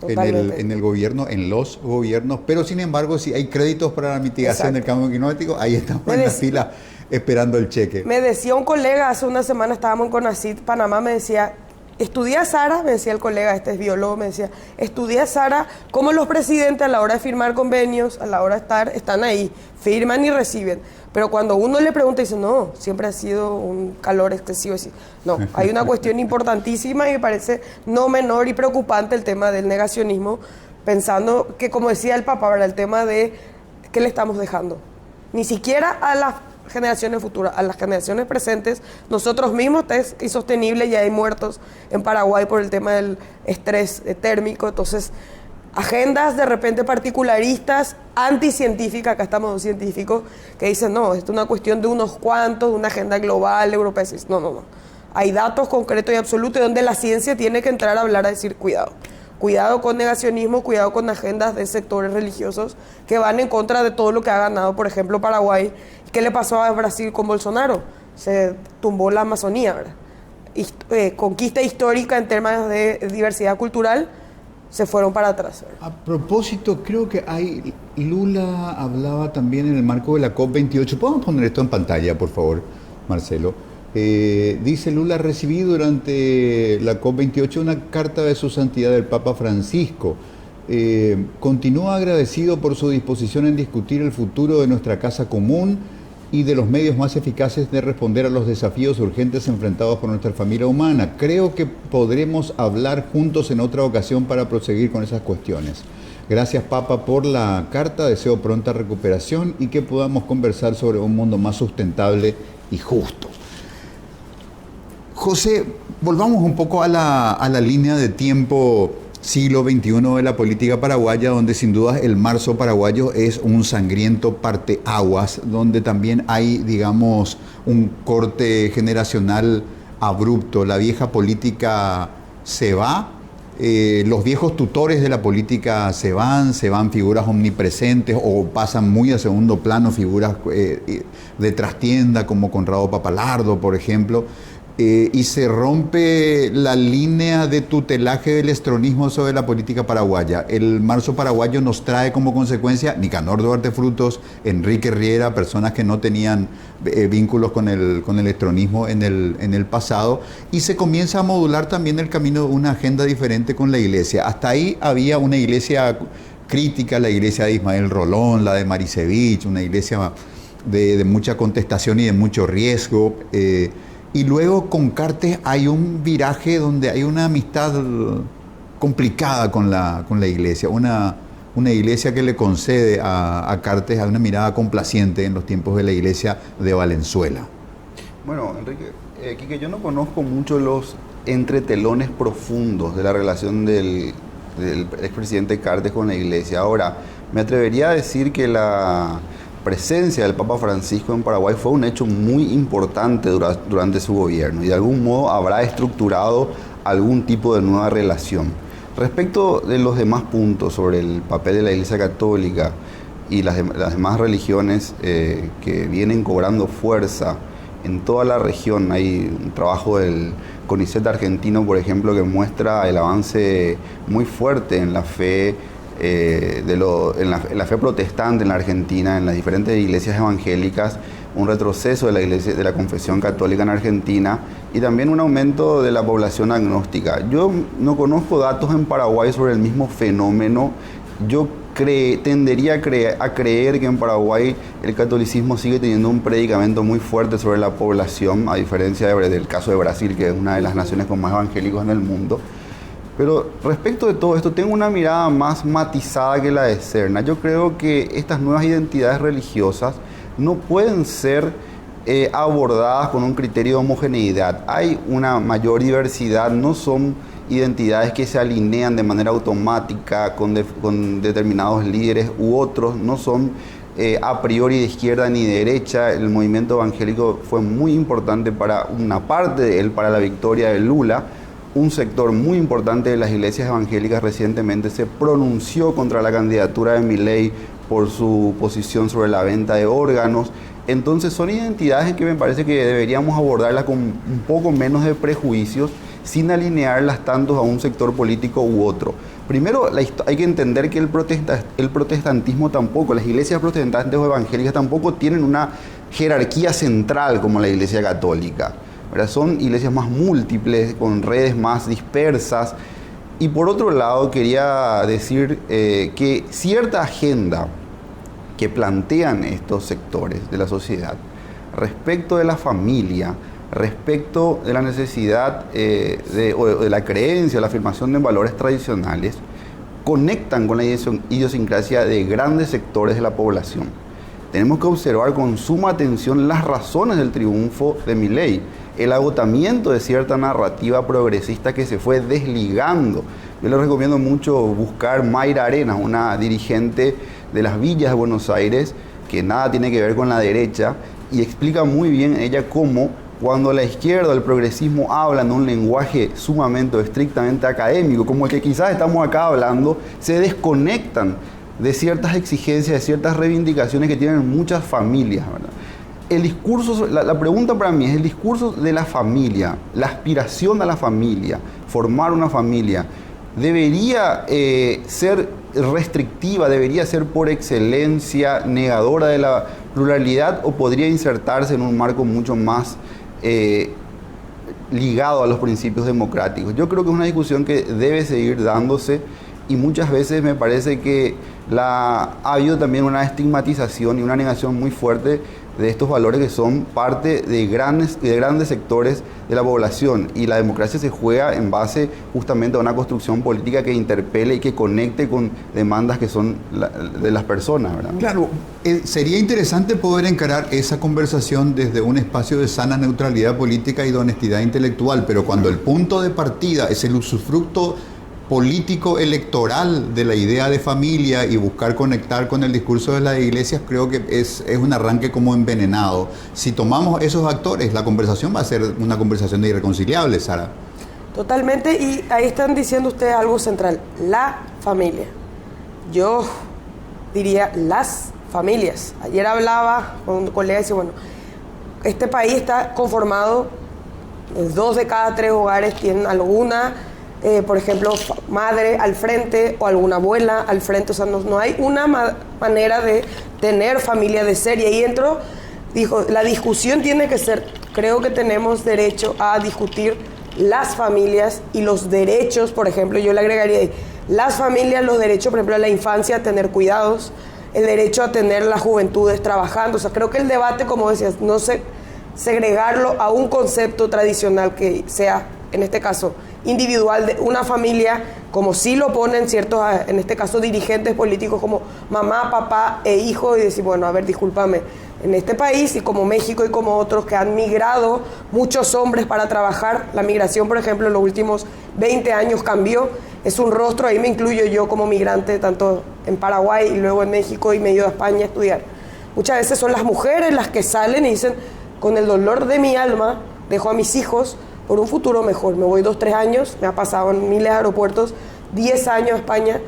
A: en el gobierno, en los gobiernos, pero sin embargo, si hay créditos para la mitigación del cambio climático, ahí estamos en la fila esperando el cheque.
B: Me decía un colega, hace una semana estábamos en CONACYT, Panamá, me decía, estudia, Sara, me decía el colega, este es biólogo, me decía, estudia, Sara, cómo los presidentes a la hora de firmar convenios, a la hora de están ahí, firman y reciben. Pero cuando uno le pregunta, dice, no, siempre ha sido un calor excesivo. No, hay una cuestión importantísima y me parece no menor y preocupante el tema del negacionismo, pensando que, como decía el Papa, ¿verdad?, el tema de qué le estamos dejando. Ni siquiera a las generaciones futuras, a las generaciones presentes, nosotros mismos, es insostenible, ya hay muertos en Paraguay por el tema del estrés térmico. Entonces, agendas de repente particularistas, anticientíficas, acá estamos los científicos, que dicen, no, esto es una cuestión de unos cuantos, de una agenda global, europea. No. Hay datos concretos y absolutos donde la ciencia tiene que entrar a hablar, a decir, cuidado con negacionismo, cuidado con agendas de sectores religiosos que van en contra de todo lo que ha ganado, por ejemplo, Paraguay. ¿Qué le pasó a Brasil con Bolsonaro? Se tumbó la Amazonía, ¿verdad? Conquista histórica en temas de diversidad cultural, se fueron para atrás, ¿verdad?
A: A propósito, creo que Lula hablaba también en el marco de la COP28. ¿Podemos poner esto en pantalla, por favor, Marcelo? Dice Lula, recibí durante la COP28 una carta de su santidad del Papa Francisco. Continúa agradecido por su disposición en discutir el futuro de nuestra casa común y de los medios más eficaces de responder a los desafíos urgentes enfrentados por nuestra familia humana. Creo que podremos hablar juntos en otra ocasión para proseguir con esas cuestiones. Gracias, Papa, por la carta. Deseo pronta recuperación y que podamos conversar sobre un mundo más sustentable y justo. José, volvamos un poco a la línea de tiempo siglo XXI de la política paraguaya, donde sin duda el marzo paraguayo es un sangriento parteaguas, donde también hay, digamos, un corte generacional abrupto. La vieja política se va, los viejos tutores de la política se van figuras omnipresentes o pasan muy a segundo plano figuras de trastienda como Conrado Papalardo, por ejemplo. Y se rompe la línea de tutelaje del estronismo sobre la política paraguaya. El marzo paraguayo nos trae como consecuencia Nicanor Duarte Frutos, Enrique Riera, personas que no tenían vínculos con el estronismo en el pasado, y se comienza a modular también el camino de una agenda diferente con la iglesia. Hasta ahí había una iglesia crítica, la iglesia de Ismael Rolón, la de Marisevich, una iglesia de mucha contestación y de mucho riesgo. Y luego con Cartes hay un viraje donde hay una amistad complicada con la iglesia, una iglesia que le concede a Cartes una mirada complaciente en los tiempos de la iglesia de Valenzuela.
C: Bueno, Enrique, Quique, yo no conozco mucho los entretelones profundos de la relación del expresidente Cartes con la iglesia. Ahora, me atrevería a decir que la presencia del Papa Francisco en Paraguay fue un hecho muy importante durante su gobierno y de algún modo habrá estructurado algún tipo de nueva relación. Respecto de los demás puntos sobre el papel de la Iglesia Católica y las demás religiones que vienen cobrando fuerza en toda la región, hay un trabajo del CONICET argentino, por ejemplo, que muestra el avance muy fuerte en la fe en la fe protestante en la Argentina, en las diferentes iglesias evangélicas, un retroceso de la confesión católica en Argentina y también un aumento de la población agnóstica. Yo no conozco datos en Paraguay sobre el mismo fenómeno. Yo tendería a creer que en Paraguay el catolicismo sigue teniendo un predicamento muy fuerte sobre la población, a diferencia del caso de Brasil, que es una de las naciones con más evangélicos en el mundo. Pero respecto de todo esto, tengo una mirada más matizada que la de Serna. Yo creo que estas nuevas identidades religiosas no pueden ser abordadas con un criterio de homogeneidad. Hay una mayor diversidad, no son identidades que se alinean de manera automática con determinados líderes u otros, no son a priori de izquierda ni de derecha. El movimiento evangélico fue muy importante para una parte de él, para la victoria de Lula. Un sector muy importante de las iglesias evangélicas recientemente se pronunció contra la candidatura de Milei por su posición sobre la venta de órganos. Entonces son identidades que me parece que deberíamos abordarlas con un poco menos de prejuicios, sin alinearlas tanto a un sector político u otro. Primero, hay que entender que el protestantismo tampoco, las iglesias protestantes o evangélicas tampoco tienen una jerarquía central como la iglesia católica, ¿verdad? Son iglesias más múltiples, con redes más dispersas. Y por otro lado, quería decir que cierta agenda que plantean estos sectores de la sociedad respecto de la familia, respecto de la necesidad o de la creencia o la afirmación de valores tradicionales, conectan con la idiosincrasia de grandes sectores de la población. Tenemos que observar con suma atención las razones del triunfo de Milei, el agotamiento de cierta narrativa progresista que se fue desligando. Yo les recomiendo mucho buscar Mayra Arenas, una dirigente de las villas de Buenos Aires, que nada tiene que ver con la derecha, y explica muy bien ella cómo cuando la izquierda o el progresismo hablan de un lenguaje sumamente o estrictamente académico, como el que quizás estamos acá hablando, se desconectan de ciertas exigencias, de ciertas reivindicaciones que tienen muchas familias, ¿verdad? El discurso, la pregunta para mí es el discurso de la familia, la aspiración a la familia, formar una familia, ¿debería ser restrictiva, debería ser por excelencia negadora de la pluralidad o podría insertarse en un marco mucho más ligado a los principios democráticos? Yo creo que es una discusión que debe seguir dándose y muchas veces me parece que ha habido también una estigmatización y una negación muy fuerte de estos valores que son parte de grandes sectores de la población, y la democracia se juega en base justamente a una construcción política que interpele y que conecte con demandas que son de las personas, ¿verdad?
A: Claro, sería interesante poder encarar esa conversación desde un espacio de sana neutralidad política y de honestidad intelectual, pero cuando el punto de partida es el usufructo político electoral de la idea de familia y buscar conectar con el discurso de las iglesias, creo que es un arranque como envenenado. Si tomamos esos actores, la conversación va a ser una conversación de irreconciliables, Sara.
B: Totalmente, y ahí están diciendo ustedes algo central, la familia. Yo diría las familias. Ayer hablaba con un colega y decía, bueno, este país está conformado, 2 de cada 3 hogares tienen alguna por ejemplo, madre al frente o alguna abuela al frente. O sea, no hay una manera de tener familia de ser. Y ahí entró, dijo, la discusión tiene que ser, creo que tenemos derecho a discutir las familias y los derechos. Por ejemplo, yo le agregaría ahí, las familias, los derechos, por ejemplo, a la infancia, a tener cuidados, el derecho a tener las juventudes trabajando. O sea, creo que el debate, como decías, no sé, segregarlo a un concepto tradicional que sea, en este caso, individual de una familia, como sí lo ponen ciertos, en este caso, dirigentes políticos como mamá, papá e hijo, y decir, bueno, a ver, discúlpame, en este país y como México y como otros que han migrado muchos hombres para trabajar, la migración, por ejemplo, en los últimos 20 años cambió, es un rostro, ahí me incluyo yo como migrante, tanto en Paraguay y luego en México, y me he ido a España a estudiar. Muchas veces son las mujeres las que salen y dicen, con el dolor de mi alma, dejo a mis hijos por un futuro mejor. Me voy 2-3 años, me ha pasado en miles de aeropuertos, 10 años a España.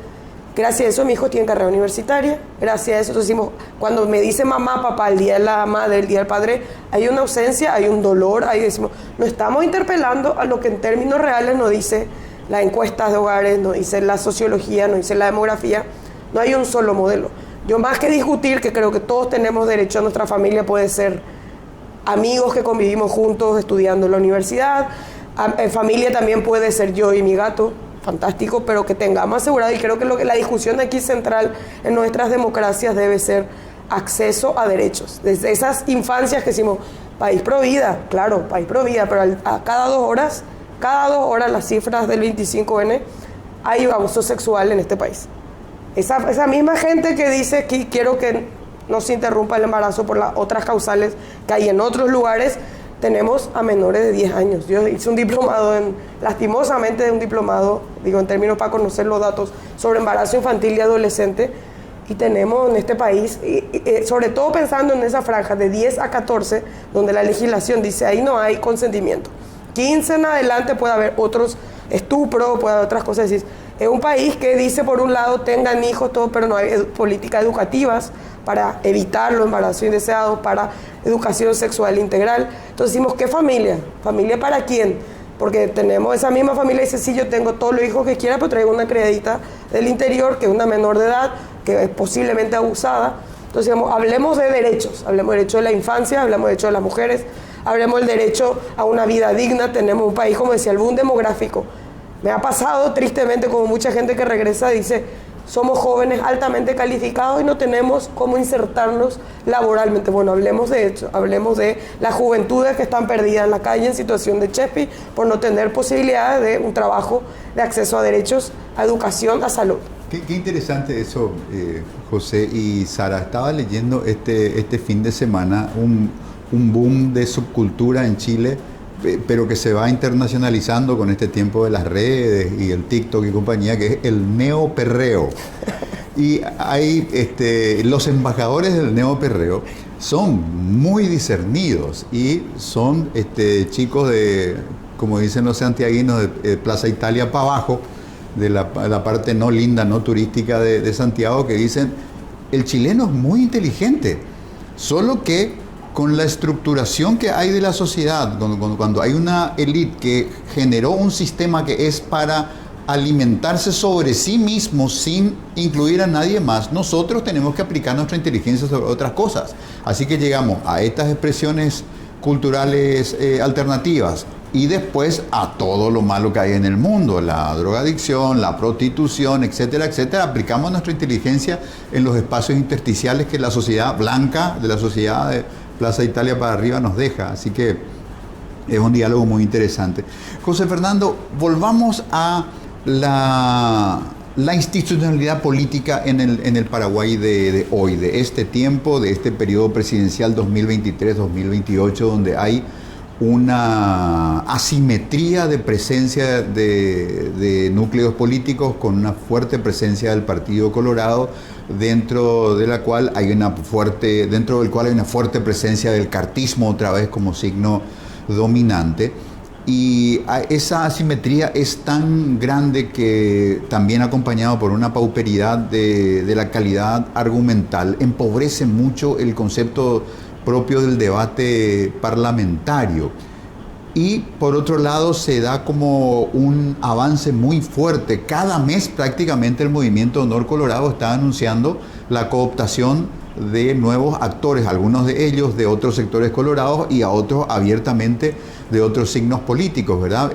B: Gracias a eso mi hijo tiene carrera universitaria, gracias a eso decimos, cuando me dice mamá, papá, el día de la madre, el día del padre, hay una ausencia, hay un dolor, ahí decimos, no estamos interpelando a lo que en términos reales nos dice las encuestas de hogares, nos dice la sociología, nos dice la demografía. No hay un solo modelo. Yo más que discutir, que creo que todos tenemos derecho a nuestra familia, puede ser amigos que convivimos juntos estudiando en la universidad, familia también puede ser yo y mi gato, fantástico, pero que tengamos asegurado, y creo que la discusión aquí central en nuestras democracias debe ser acceso a derechos. Desde esas infancias que decimos, país pro vida, claro, país pro vida, pero a cada 2 horas, las cifras del 25N, hay abuso sexual en este país. Esa misma gente que dice que quiero que no se interrumpa el embarazo por las otras causales que hay en otros lugares, tenemos a menores de 10 años. Yo hice un diplomado, lastimosamente un diplomado, digo en términos para conocer los datos, sobre embarazo infantil y adolescente, y tenemos en este país, sobre todo pensando en esa franja de 10 a 14, donde la legislación dice ahí no hay consentimiento. 15 en adelante puede haber otros estupros, puede haber otras cosas. Es un país que dice por un lado tengan hijos, todo, pero no hay políticas educativas para evitar los embarazos indeseados, para educación sexual integral. Entonces decimos, ¿qué familia? ¿Familia para quién? Porque tenemos esa misma familia y dice, sí, yo tengo todos los hijos que quiera, pero traigo una criadita del interior, que es una menor de edad, que es posiblemente abusada. Entonces digamos, hablemos de derechos, hablemos del derecho de la infancia, hablemos del derecho de las mujeres, hablemos del derecho a una vida digna. Tenemos un país, como decía, el boom demográfico. Me ha pasado tristemente, como mucha gente que regresa dice, somos jóvenes altamente calificados y no tenemos cómo insertarnos laboralmente. Bueno, hablemos de eso, hablemos de las juventudes que están perdidas en la calle en situación de Chepi por no tener posibilidades de un trabajo, de acceso a derechos, a educación, a salud.
A: Qué interesante eso, José y Sara. Estaba leyendo este fin de semana un boom de subcultura en Chile, pero que se va internacionalizando con este tiempo de las redes y el TikTok y compañía, que es el neoperreo. Y hay los embajadores del neoperreo son muy discernidos y son chicos de, como dicen los santiaguinos, de Plaza Italia para abajo, de la parte no linda, no turística de Santiago, que dicen, el chileno es muy inteligente, solo que con la estructuración que hay de la sociedad, cuando hay una élite que generó un sistema que es para alimentarse sobre sí mismo sin incluir a nadie más, nosotros tenemos que aplicar nuestra inteligencia sobre otras cosas. Así que llegamos a estas expresiones culturales alternativas y después a todo lo malo que hay en el mundo, la drogadicción, la prostitución, etcétera, etcétera. Aplicamos nuestra inteligencia en los espacios intersticiales que la sociedad blanca, de la sociedad de Plaza Italia para arriba nos deja, así que es un diálogo muy interesante. José Fernando, volvamos a la institucionalidad política en el Paraguay de hoy, de este tiempo, de este periodo presidencial 2023-2028, donde hay una asimetría de presencia de núcleos políticos con una fuerte presencia del Partido Colorado, dentro del cual hay una fuerte presencia del cartismo otra vez como signo dominante. Y esa asimetría es tan grande que, también acompañado por una pauperidad de la calidad argumental, empobrece mucho el concepto propio del debate parlamentario. Y por otro lado se da como un avance muy fuerte. Cada mes prácticamente el Movimiento Honor Colorado está anunciando la cooptación de nuevos actores, algunos de ellos de otros sectores colorados y a otros abiertamente de otros signos políticos, ¿verdad?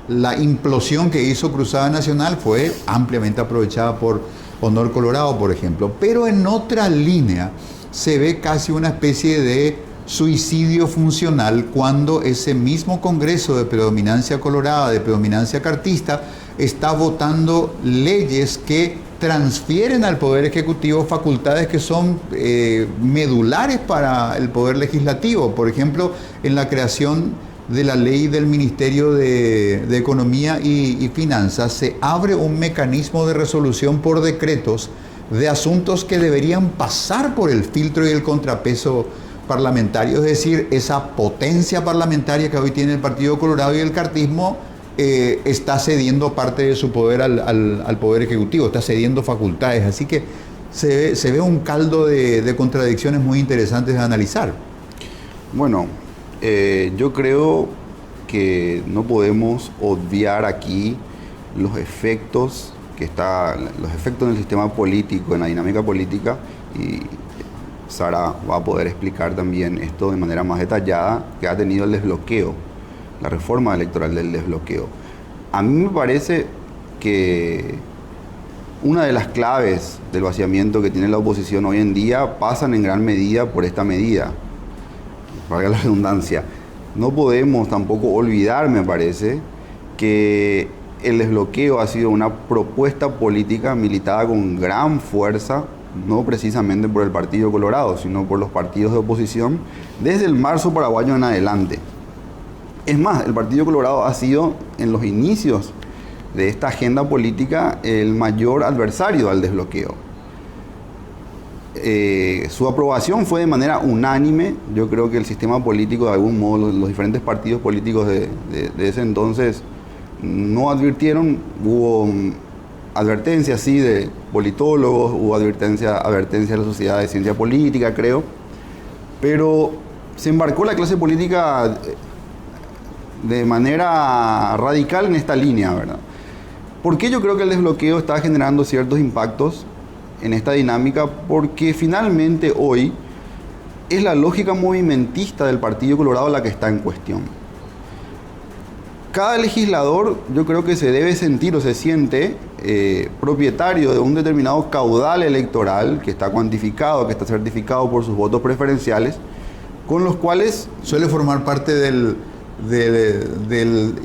A: La implosión que hizo Cruzada Nacional fue ampliamente aprovechada por Honor Colorado, por ejemplo. Pero en otra línea se ve casi una especie de suicidio funcional cuando ese mismo Congreso de predominancia colorada, de predominancia cartista, está votando leyes que transfieren al Poder Ejecutivo facultades que son medulares para el Poder Legislativo. Por ejemplo, en la creación de la ley del Ministerio de Economía y Finanzas se abre un mecanismo de resolución por decretos de asuntos que deberían pasar por el filtro y el contrapeso parlamentario, es decir, esa potencia parlamentaria que hoy tiene el Partido Colorado y el cartismo está cediendo parte de su poder al Poder Ejecutivo, está cediendo facultades, así que se ve un caldo de contradicciones muy interesantes de analizar.
C: Bueno, yo creo que no podemos obviar aquí los efectos en el sistema político, en la dinámica política, y Sara va a poder explicar también esto de manera más detallada, que ha tenido el desbloqueo, la reforma electoral del desbloqueo. A mí me parece que una de las claves del vaciamiento que tiene la oposición hoy en día pasan en gran medida por esta medida, valga la redundancia. No podemos tampoco olvidar, me parece, que el desbloqueo ha sido una propuesta política militada con gran fuerza, no precisamente por el Partido Colorado, sino por los partidos de oposición, desde el marzo paraguayo en adelante. Es más, el Partido Colorado ha sido, en los inicios de esta agenda política, el mayor adversario al desbloqueo. Su aprobación fue de manera unánime. Yo creo que el sistema político, de algún modo, los diferentes partidos políticos de ese entonces no advirtieron. Hubo advertencias, sí, de politólogos, hubo advertencias de la Sociedad de Ciencia Política, creo, pero se embarcó la clase política de manera radical en esta línea, ¿verdad? ¿Por qué yo creo que el desbloqueo está generando ciertos impactos en esta dinámica? Porque finalmente hoy es la lógica movimentista del Partido Colorado la que está en cuestión. Cada legislador, yo creo que se debe sentir o se siente propietario de un determinado caudal electoral que está cuantificado, que está certificado por sus votos preferenciales, con los cuales
A: suele formar parte del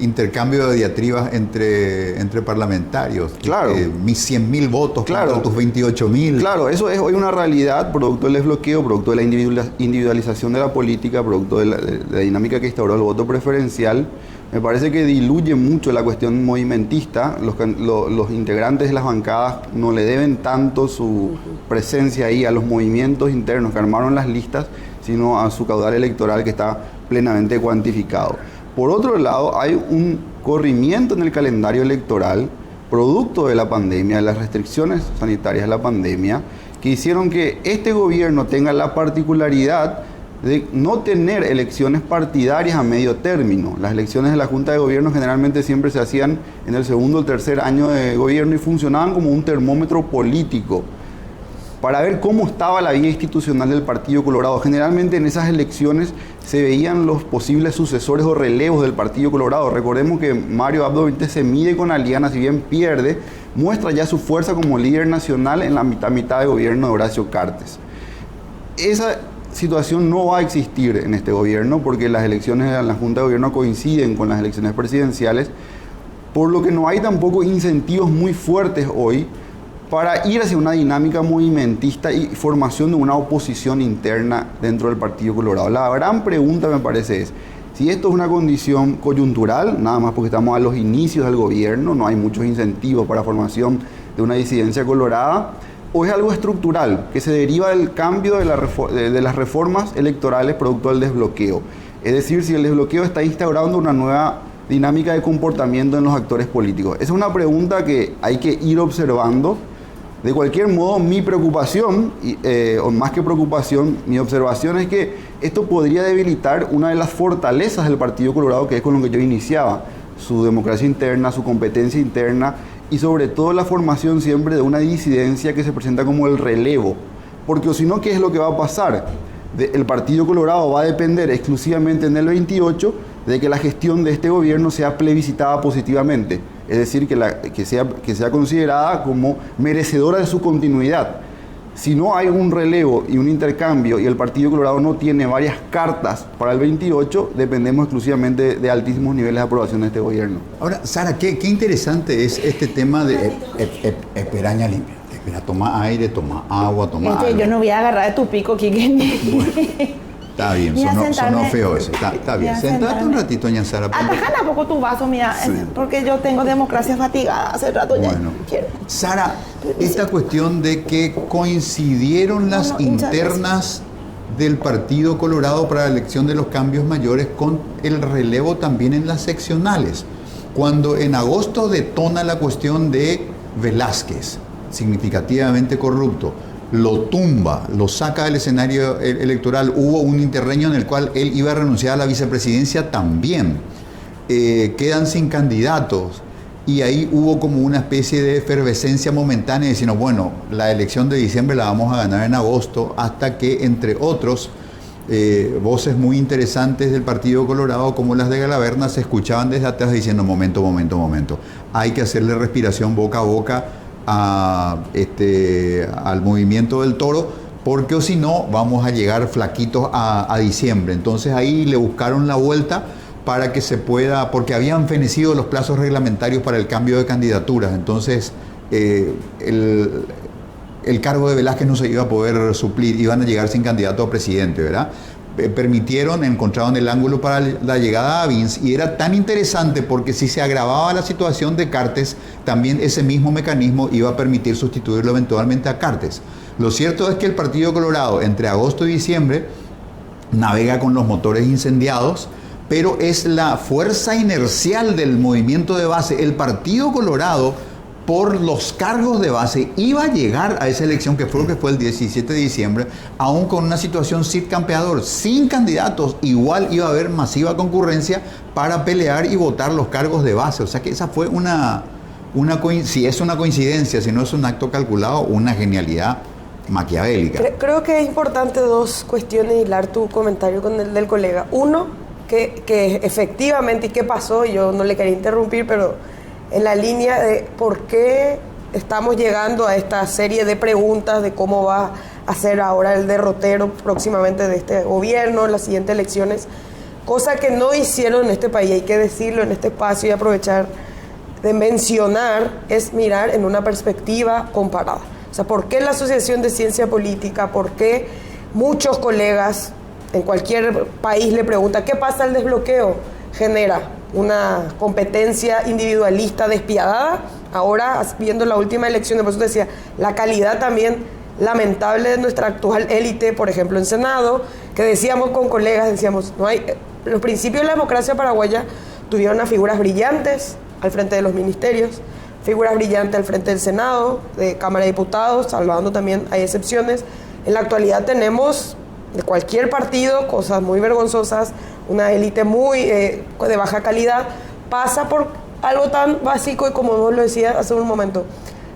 A: intercambio de diatribas entre parlamentarios.
C: Claro.
A: Mis 100.000 votos,
C: claro,
A: contra tus 28.000.
C: Claro, eso es hoy una realidad, producto del desbloqueo, producto de la individualización de la política, producto de la dinámica que instauró el voto preferencial. Me parece que diluye mucho la cuestión movimentista. Los integrantes de las bancadas no le deben tanto su presencia ahí a los movimientos internos que armaron las listas, sino a su caudal electoral que está plenamente cuantificado. Por otro lado, hay un corrimiento en el calendario electoral, producto de la pandemia, de las restricciones sanitarias de la pandemia, que hicieron que este gobierno tenga la particularidad de no tener elecciones partidarias a medio término. Las elecciones de la Junta de Gobierno generalmente siempre se hacían en el segundo o tercer año de gobierno y funcionaban como un termómetro político para ver cómo estaba la vida institucional del Partido Colorado. Generalmente en esas elecciones se veían los posibles sucesores o relevos del Partido Colorado. Recordemos que Mario Abdo Benítez se mide con Aliana, si bien pierde, muestra ya su fuerza como líder nacional en la mitad de gobierno de Horacio Cartes. Esa situación no va a existir en este gobierno porque las elecciones en la Junta de Gobierno coinciden con las elecciones presidenciales, por lo que no hay tampoco incentivos muy fuertes hoy para ir hacia una dinámica movimentista y formación de una oposición interna dentro del Partido Colorado. La gran pregunta, me parece, es si esto es una condición coyuntural, nada más porque estamos a los inicios del gobierno, no hay muchos incentivos para formación de una disidencia colorada, o es algo estructural, que se deriva del cambio de las reformas electorales producto del desbloqueo. Es decir, si el desbloqueo está instaurando una nueva dinámica de comportamiento en los actores políticos. Esa es una pregunta que hay que ir observando. De cualquier modo, mi preocupación, o más que preocupación, mi observación es que esto podría debilitar una de las fortalezas del Partido Colorado, que es con lo que yo iniciaba, su democracia interna, su competencia interna, y sobre todo la formación siempre de una disidencia que se presenta como el relevo. Porque o si no, ¿qué es lo que va a pasar? El Partido Colorado va a depender exclusivamente en el 28 de que la gestión de este gobierno sea plebiscitada positivamente. Es decir, que sea considerada como merecedora de su continuidad. Si no hay un relevo y un intercambio y el Partido Colorado no tiene varias cartas para el 28, dependemos exclusivamente de altísimos niveles de aprobación de este gobierno.
A: Ahora, Sara, qué interesante es este tema de esperaña limpia. Espera, toma aire, toma agua, toma algo.
D: Yo no voy a agarrar de tu pico, Kike.
A: Bueno, está bien, sonó feo eso. Está bien. Sentate un ratito, doña Sara.
D: Atajala poco tu vaso, mira, sí. Porque yo tengo democracia fatigada hace rato ya.
A: Bueno, Sara, esta cuestión de que coincidieron las internas del Partido Colorado para la elección de los cambios mayores con el relevo también en las seccionales. Cuando en agosto detona la cuestión de Velázquez, significativamente corrupto, lo tumba, lo saca del escenario electoral, hubo un interreño en el cual él iba a renunciar a la vicepresidencia también, quedan sin candidatos y ahí hubo como una especie de efervescencia momentánea diciendo, bueno, la elección de diciembre la vamos a ganar en agosto, hasta que, entre otros, voces muy interesantes del Partido Colorado, como las de Galaverna, se escuchaban desde atrás diciendo, momento, hay que hacerle respiración boca a boca al movimiento del Toro, porque o si no, vamos a llegar flaquitos a diciembre. Entonces ahí le buscaron la vuelta para que se pueda, porque habían fenecido los plazos reglamentarios para el cambio de candidaturas. Entonces el cargo de Velázquez no se iba a poder suplir, iban a llegar sin candidato a presidente, ¿verdad? Encontraron el ángulo para la llegada a Vins, y era tan interesante porque si se agravaba la situación de Cartes, también ese mismo mecanismo iba a permitir sustituirlo eventualmente a Cartes. Lo cierto es que el Partido Colorado entre agosto y diciembre navega con los motores incendiados, pero es la fuerza inercial del movimiento de base. El Partido Colorado, por los cargos de base, iba a llegar a esa elección que fue el 17 de diciembre, aún con una situación Cid campeador, sin candidatos, igual iba a haber masiva concurrencia para pelear y votar los cargos de base. O sea que esa fue si es una coincidencia, si no es un acto calculado, una genialidad maquiavélica.
B: Creo que es importante dos cuestiones, hilar tu comentario con el del colega. Uno, que efectivamente, ¿y qué pasó? Yo no le quería interrumpir, pero en la línea de por qué estamos llegando a esta serie de preguntas de cómo va a ser ahora el derrotero próximamente de este gobierno, las siguientes elecciones, cosa que no hicieron en este país, hay que decirlo en este espacio y aprovechar de mencionar, es mirar en una perspectiva comparada. O sea, ¿por qué la Asociación de Ciencia Política, por qué muchos colegas en cualquier país le preguntan qué pasa al desbloqueo? Genera una competencia individualista despiadada. Ahora, viendo la última elección, por eso te decía, la calidad también lamentable de nuestra actual élite, por ejemplo en Senado, que decíamos con colegas, no hay, los principios de la democracia paraguaya tuvieron a figuras brillantes al frente de los ministerios, figuras brillantes al frente del Senado, de Cámara de Diputados, salvando también, hay excepciones. En la actualidad tenemos de cualquier partido cosas muy vergonzosas, una élite muy de baja calidad. Pasa por algo tan básico y como vos lo decías hace un momento,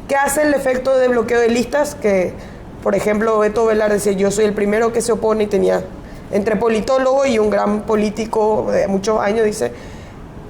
B: ¿qué hace el efecto de bloqueo de listas? Que, por ejemplo, Beto Velar decía, yo soy el primero que se opone, y tenía, entre politólogo y un gran político de muchos años, dice,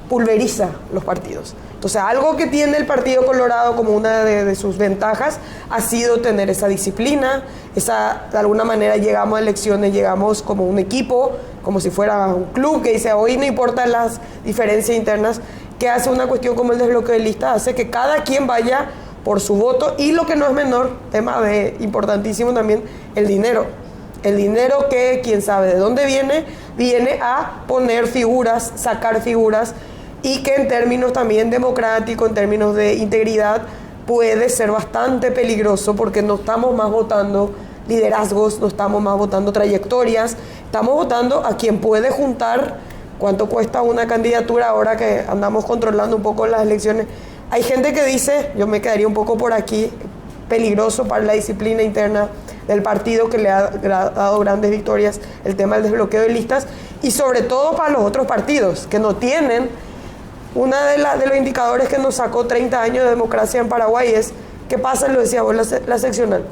B: pulveriza los partidos. Entonces, algo que tiene el Partido Colorado como una de sus ventajas ha sido tener esa disciplina, de alguna manera llegamos a elecciones, llegamos como un equipo, como si fuera un club que dice, hoy no importan las diferencias internas, que hace una cuestión como el desbloqueo de listas, hace que cada quien vaya por su voto, y lo que no es menor, tema importantísimo también, el dinero. El dinero que, quién sabe de dónde viene a poner figuras, sacar figuras, y que en términos también democráticos, en términos de integridad, puede ser bastante peligroso, porque no estamos más votando liderazgos, no estamos más votando trayectorias, estamos votando a quien puede juntar. ¿Cuánto cuesta una candidatura ahora que andamos controlando un poco las elecciones? Hay gente que dice, yo me quedaría un poco por aquí, peligroso para la disciplina interna del partido, que le ha dado grandes victorias el tema del desbloqueo de listas, y sobre todo para los otros partidos que no tienen. Uno de los indicadores que nos sacó 30 años de democracia en Paraguay es, ¿qué pasa? Lo decía vos, la seccional.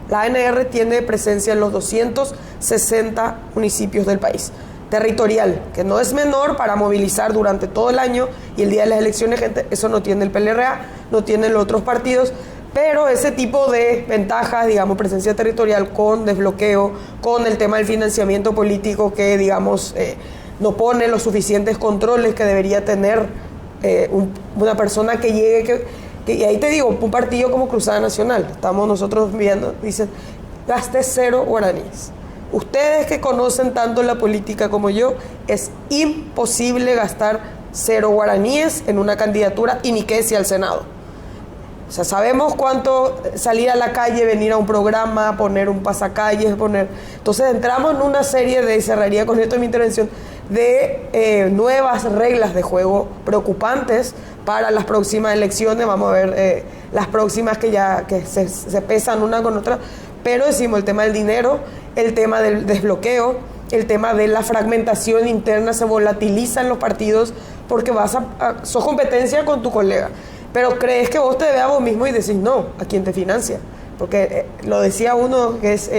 B: La ANR tiene presencia en los 260 municipios del país. Territorial, que no es menor para movilizar durante todo el año, y el día de las elecciones, gente, eso no tiene el PLRA, no tienen los otros partidos, pero ese tipo de ventajas, digamos, presencia territorial con desbloqueo, con el tema del financiamiento político que, digamos, no pone los suficientes controles que debería tener una persona que llegue, y ahí te digo, un partido como Cruzada Nacional, estamos nosotros viendo, dicen, gaste 0 guaraníes. Ustedes que conocen tanto la política como yo, es imposible gastar 0 guaraníes en una candidatura, y ni que sea al Senado. O sea, sabemos cuánto salir a la calle, venir a un programa, poner un pasacalles, Entonces entramos en una serie de, cerraría con esto mi intervención, de nuevas reglas de juego preocupantes para las próximas elecciones. Vamos a ver las próximas que se pesan una con otra, pero decimos el tema del dinero, el tema del desbloqueo, el tema de la fragmentación interna, se volatilizan los partidos porque sos competencia con tu colega. Pero crees que vos te veas a vos mismo y decís no, a quien te financia. Porque lo decía uno que es,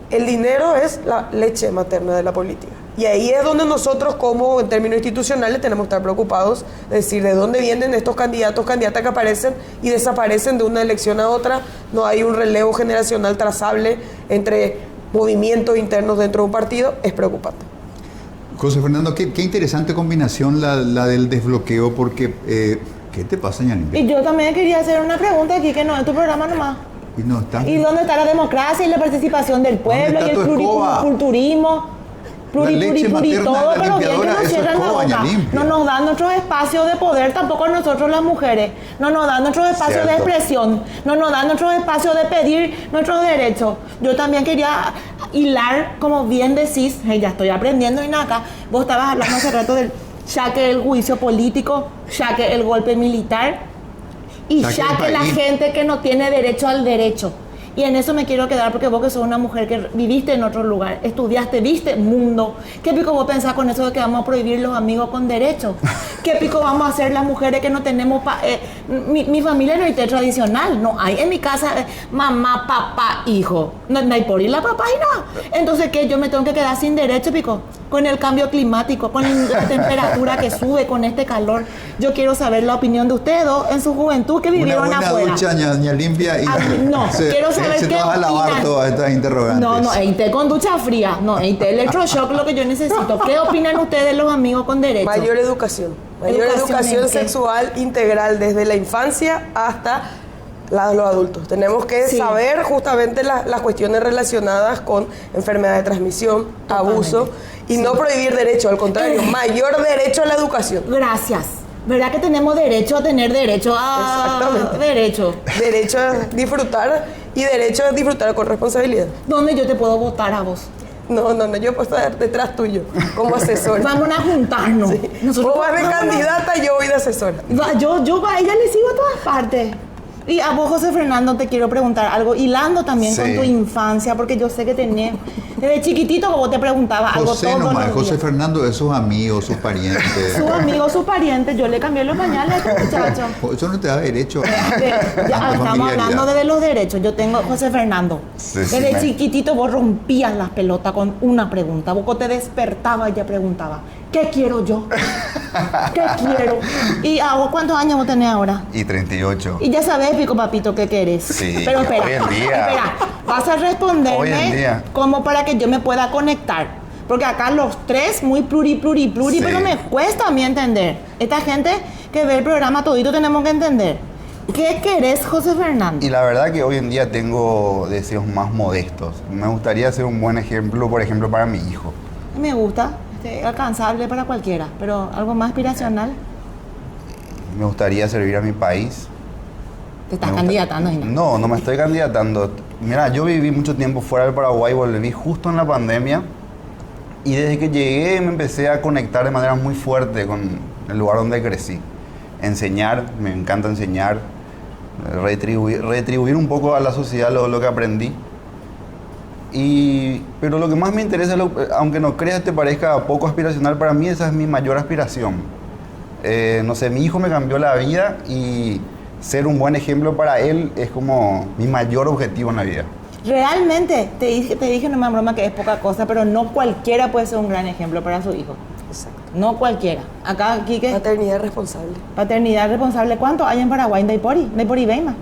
B: el dinero es la leche materna de la política. Y ahí es donde nosotros, como en términos institucionales, tenemos que estar preocupados, de decir de dónde vienen estos candidatos, candidatas que aparecen y desaparecen de una elección a otra. No hay un relevo generacional trazable entre movimientos internos dentro de un partido. Es preocupante.
A: José Fernando, qué interesante combinación la del desbloqueo, porque ¿qué te pasa, Ñalimpia?
D: Y yo también quería hacer una pregunta aquí, que no es tu programa nomás.
A: Y no está.
D: ¿Y dónde está la democracia y la participación del pueblo y el pluriculturismo? Todo, pero bien que nos cierran la boca. No nos dan nuestros espacios de poder, tampoco nosotros las mujeres. No nos dan nuestros espacios de expresión. No nos dan nuestros espacios de pedir nuestros derechos. Yo también quería hilar, como bien decís, ya estoy aprendiendo y nada. Vos estabas hablando hace rato del ya que el juicio político, ya que el golpe militar y ya que la gente que no tiene derecho al derecho. Y en eso me quiero quedar, porque vos que sos una mujer que viviste en otro lugar, estudiaste, viste mundo. ¿Qué pico vos pensás con eso de que vamos a prohibir los amigos con derechos? ¿Qué pico vamos a hacer las mujeres que no tenemos... mi familia no es tradicional, no hay en mi casa mamá, papá, hijo. No hay por ir la papá y nada. Entonces, ¿qué? Yo me tengo que quedar sin derecho, pico. Con el cambio climático, con la temperatura que sube, con este calor. Yo quiero saber la opinión de ustedes dos en su juventud que vivieron afuera.
A: Una buena ducha, Ñalimpia, y
D: no, quiero saber
A: se te vas a lavar todas estas interrogantes.
D: No, té con ducha fría. No, té electroshock, lo que yo necesito. ¿Qué opinan ustedes los amigos con derecho?
B: Mayor educación. Mayor educación sexual integral desde la infancia hasta los adultos. Tenemos que saber justamente las cuestiones relacionadas con enfermedad de transmisión, abuso, y no prohibir derecho, al contrario, mayor derecho a la educación.
D: Gracias. ¿Verdad que tenemos derecho a tener derecho a...
B: Exactamente. Derecho a disfrutar y derecho a disfrutar con responsabilidad.
D: ¿Dónde yo te puedo votar a vos?
B: No, yo puedo estar detrás tuyo, como asesora.
D: Vamos a juntarnos.
B: Sí. Vos vas de candidata, yo voy de asesora.
D: Yo a ella le sigo a todas partes. Y a vos, José Fernando, te quiero preguntar algo, hilando también con tu infancia, porque yo sé que tenías, desde chiquitito vos te preguntabas algo todo.
A: José Fernando es sus amigos, sus parientes.
D: Sus amigos, sus parientes, yo le cambié los pañales a este muchacho.
A: Eso no te da derecho
D: estamos hablando de los derechos. Yo tengo, José Fernando, desde chiquitito vos rompías las pelotas con una pregunta. Vos te despertabas y ya preguntabas, ¿qué quiero yo? ¿Qué quiero? ¿Y a vos cuántos años vos tenés ahora?
C: Y 38.
D: Y ya sabés, pico papito, ¿qué querés?
C: Sí,
D: pero espera,
C: hoy en día.
D: Vas a responderme como para que yo me pueda conectar. Porque acá los tres, muy pluri, pero me cuesta a mí entender. Esta gente que ve el programa todito tenemos que entender. ¿Qué querés, José Fernando?
C: Y la verdad que hoy en día tengo deseos más modestos. Me gustaría ser un buen ejemplo, por ejemplo, para mi hijo.
D: Me gusta. Alcanzable para cualquiera, pero algo más aspiracional.
C: Me gustaría servir a mi país.
D: ¿Te estás candidatando?
C: No me estoy candidatando. Mira, yo viví mucho tiempo fuera del Paraguay, volví justo en la pandemia y desde que llegué me empecé a conectar de manera muy fuerte con el lugar donde crecí. Enseñar, me encanta enseñar, retribuir un poco a la sociedad lo que aprendí. Pero lo que más me interesa, aunque no creas, te parezca poco aspiracional, para mí esa es mi mayor aspiración. No sé, mi hijo me cambió la vida y ser un buen ejemplo para él es como mi mayor objetivo en la vida.
D: Realmente, te dije no me broma que es poca cosa, pero no cualquiera puede ser un gran ejemplo para su hijo.
B: Exacto.
D: No cualquiera. Acá, Quique.
B: Paternidad responsable.
D: Paternidad responsable. ¿Cuánto hay en Paraguay? Daipori Beima.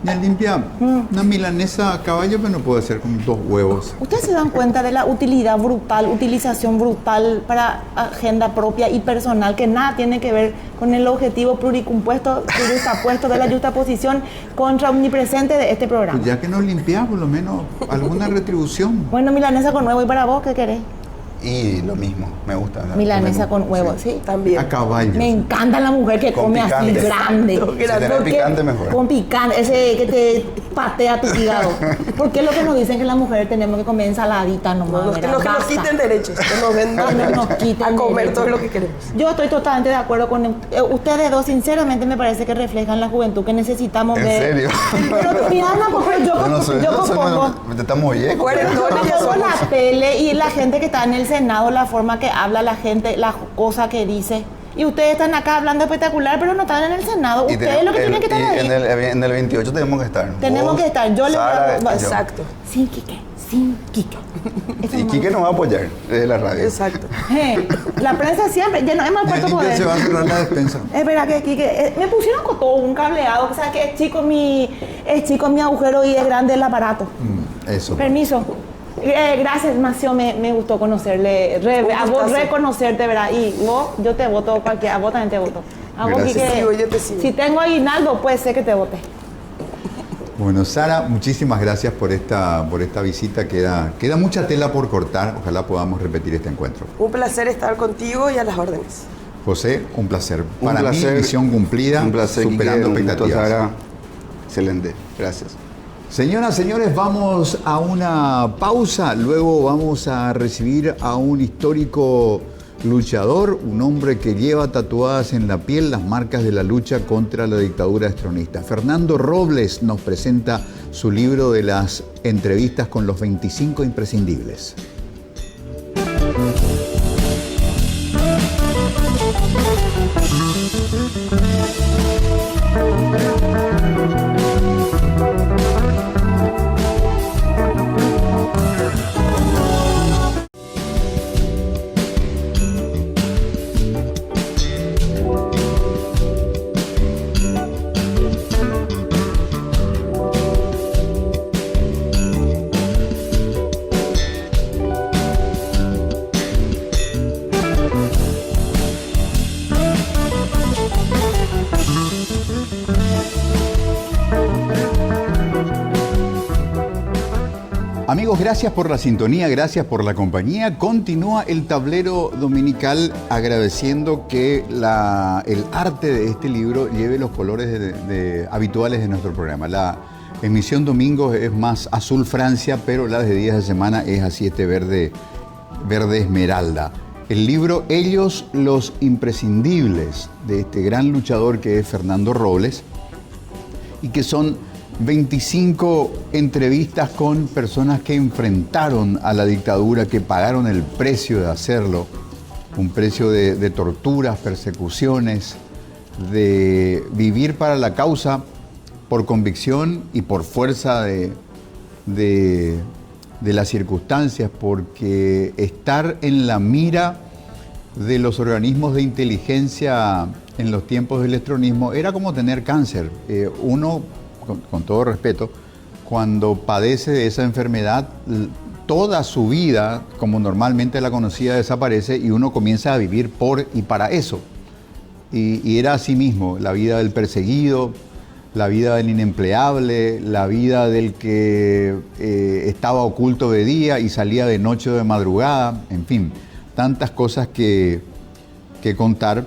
A: Ñalimpia, una milanesa a caballo, pero no puede ser con 2 huevos.
D: ¿Ustedes se dan cuenta de la utilización brutal para agenda propia y personal, que nada tiene que ver con el objetivo pluricompuesto de la justaposición contra omnipresente de este programa?
A: Pues ya que nos limpias, por lo menos alguna retribución.
D: Bueno, milanesa con huevo, ¿y para vos qué querés?
C: Y lo mismo, me gusta.
D: Milanesa con huevo, ¿sí?
B: También.
A: A caballo.
D: Me encanta la mujer que
C: Con
D: come así
C: picante.
D: grande.
C: Si tenés picante, mejor.
D: Con picante, ese que te patea tu hígado. Porque es lo que nos dicen que las mujeres tenemos que comer ensaladita nomás.
B: No, que
D: ¿verdad?
B: nos
D: Basta.
B: quiten derechos, que nos den
D: Que nos quiten
B: a comer
D: derechos.
B: todo lo que queremos.
D: Yo estoy totalmente de acuerdo con ustedes dos, sinceramente me parece que reflejan la juventud que necesitamos
C: ¿En
D: ver.
C: serio?
D: Pero mi alma, porque yo compongo
C: Estamos bien.
B: Cuarentón.
D: yo pongo la tele y la gente que está en el Senado, la forma que habla la gente, las cosas que dice. Y ustedes están acá hablando espectacular, pero no están en el Senado.
C: Y
D: Ustedes lo que tienen que estar ahí.
C: en el 28 tenemos que estar.
D: Tenemos
C: Vos,
D: que estar. Yo le voy
C: Sara,
D: a...
C: y yo.
B: Exacto.
D: Sin Quique, sin Quique. Eso
C: Y
D: no
C: Quique
D: me
C: nos va a apoyar desde la radio.
B: Exacto.
D: La prensa siempre, ya no es más
A: Ya
D: puerto
A: limpia, se va a
D: poder.
A: cerrar la despensa.
D: Es verdad que Quique, me pusieron con todo un cableado, o sea que es chico mi agujero y es grande el aparato.
A: Eso.
D: Permiso. Gracias, Macio, me gustó conocerle, a vos
B: gustazo.
D: reconocerte, ¿verdad? Y vos, yo te voto, a vos también te voto. A vos,
C: Gracias.
D: Quique,
B: Te sigo, yo te sigo.
D: si tengo aguinaldo, puede ser que te vote.
A: Bueno, Sara, muchísimas gracias por esta visita. Queda mucha tela por cortar. Ojalá podamos repetir este encuentro.
B: Un placer estar contigo y a las órdenes.
A: José, un placer.
C: Un
A: Para
C: placer.
A: mí, misión cumplida,
C: Un placer,
A: superando
C: Quique, un gusto,
A: expectativas.
C: Sara. Excelente. Gracias.
A: Señoras, señores, vamos a una pausa. Luego vamos a recibir a un histórico luchador, un hombre que lleva tatuadas en la piel las marcas de la lucha contra la dictadura estronista. Fernando Robles nos presenta su libro de las entrevistas con los 25 imprescindibles. Amigos, gracias por la sintonía, gracias por la compañía. Continúa el tablero dominical agradeciendo que el arte de este libro lleve los colores habituales de nuestro programa. La emisión domingo es más azul Francia, pero la de días de semana es así este verde esmeralda. El libro Ellos los imprescindibles de este gran luchador que es Fernando Robles y que son 25 entrevistas con personas que enfrentaron a la dictadura, que pagaron el precio de hacerlo, un precio de torturas, persecuciones, de vivir para la causa por convicción y por fuerza de las circunstancias, porque estar en la mira de los organismos de inteligencia en los tiempos del estronismo era como tener cáncer. Uno, con todo respeto, cuando padece de esa enfermedad, toda su vida, como normalmente la conocía, desaparece y uno comienza a vivir por y para eso. Y era así mismo, la vida del perseguido, la vida del inempleable, la vida del que estaba oculto de día y salía de noche o de madrugada, en fin, tantas cosas que contar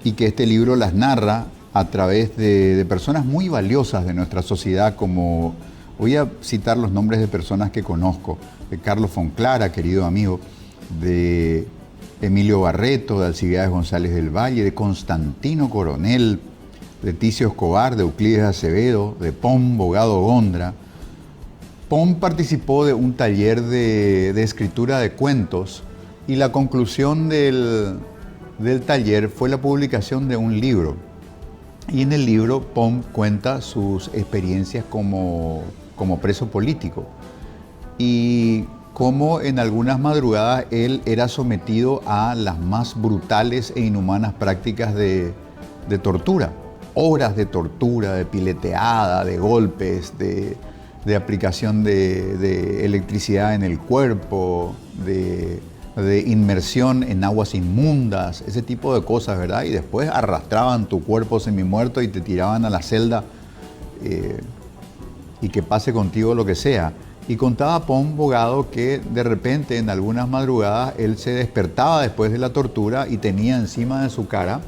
A: y que este libro las narra a través de personas muy valiosas de nuestra sociedad, como voy a citar los nombres de personas que conozco, de Carlos Fonclara, querido amigo, de Emilio Barreto, de Alcibiades González del Valle, de Constantino Coronel, de Ticio Escobar, de Euclides Acevedo, de Pom Bogado Gondra. Pom participó de un taller de escritura de cuentos y la conclusión del taller fue la publicación de un libro. Y en el libro Pom cuenta sus experiencias como preso político y cómo en algunas madrugadas él era sometido a las más brutales e inhumanas prácticas de tortura. Horas de tortura, de pileteada, de golpes, de aplicación de electricidad en el cuerpo, de inmersión en aguas inmundas, ese tipo de cosas, ¿verdad? Y después arrastraban tu cuerpo semimuerto y te tiraban a la celda y que pase contigo lo que sea. y contaba Pon Bogado que de repente en algunas madrugadas él se despertaba después de la tortura y tenía encima de su cara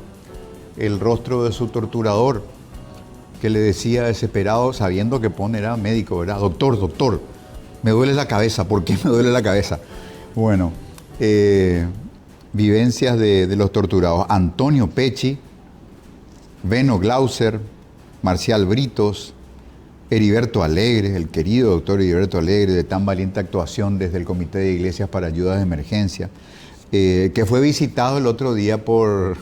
A: el rostro de su torturador, que le decía desesperado, sabiendo que Pon era médico, ¿verdad? Doctor, doctor, me duele la cabeza, ¿por qué me duele la cabeza? Bueno, vivencias de los torturados. Antonio Pecci, Beno Glauser, Marcial Britos, Heriberto Alegre, el querido doctor Heriberto Alegre, de tan valiente actuación desde el Comité de Iglesias para Ayudas de Emergencia, que fue visitado el otro día por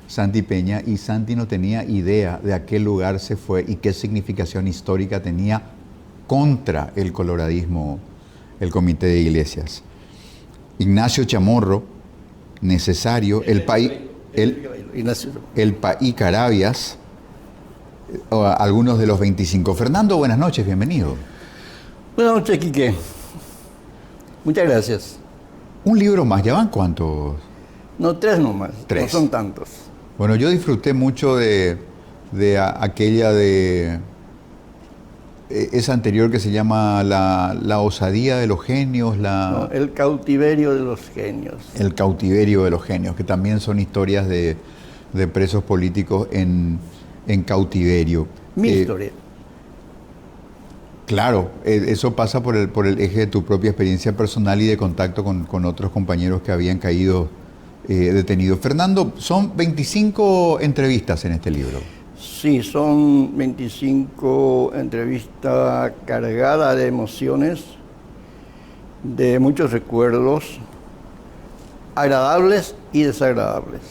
A: Santi Peña, y Santi no tenía idea de a qué lugar se fue y qué significación histórica tenía contra el coloradismo el Comité de Iglesias. Ignacio Chamorro, Necesario, El País Carabias, algunos de los 25. Fernando, buenas noches, bienvenido.
E: Buenas noches, Quique. Muchas gracias.
A: Un libro más, ¿ya van cuántos?
E: No, 3 nomás.
A: 3.
E: No son tantos.
A: Bueno, yo disfruté mucho de aquella de esa anterior que se llama la osadía de los genios,
E: No, el cautiverio de los genios.
A: El cautiverio de los genios, que también son historias de presos políticos en cautiverio.
E: Mi historia.
A: Claro, eso pasa por el eje de tu propia experiencia personal y de contacto con otros compañeros que habían caído detenidos. Fernando, son 25 entrevistas en este libro.
E: Sí, son 25 entrevistas cargadas de emociones, de muchos recuerdos, agradables y desagradables.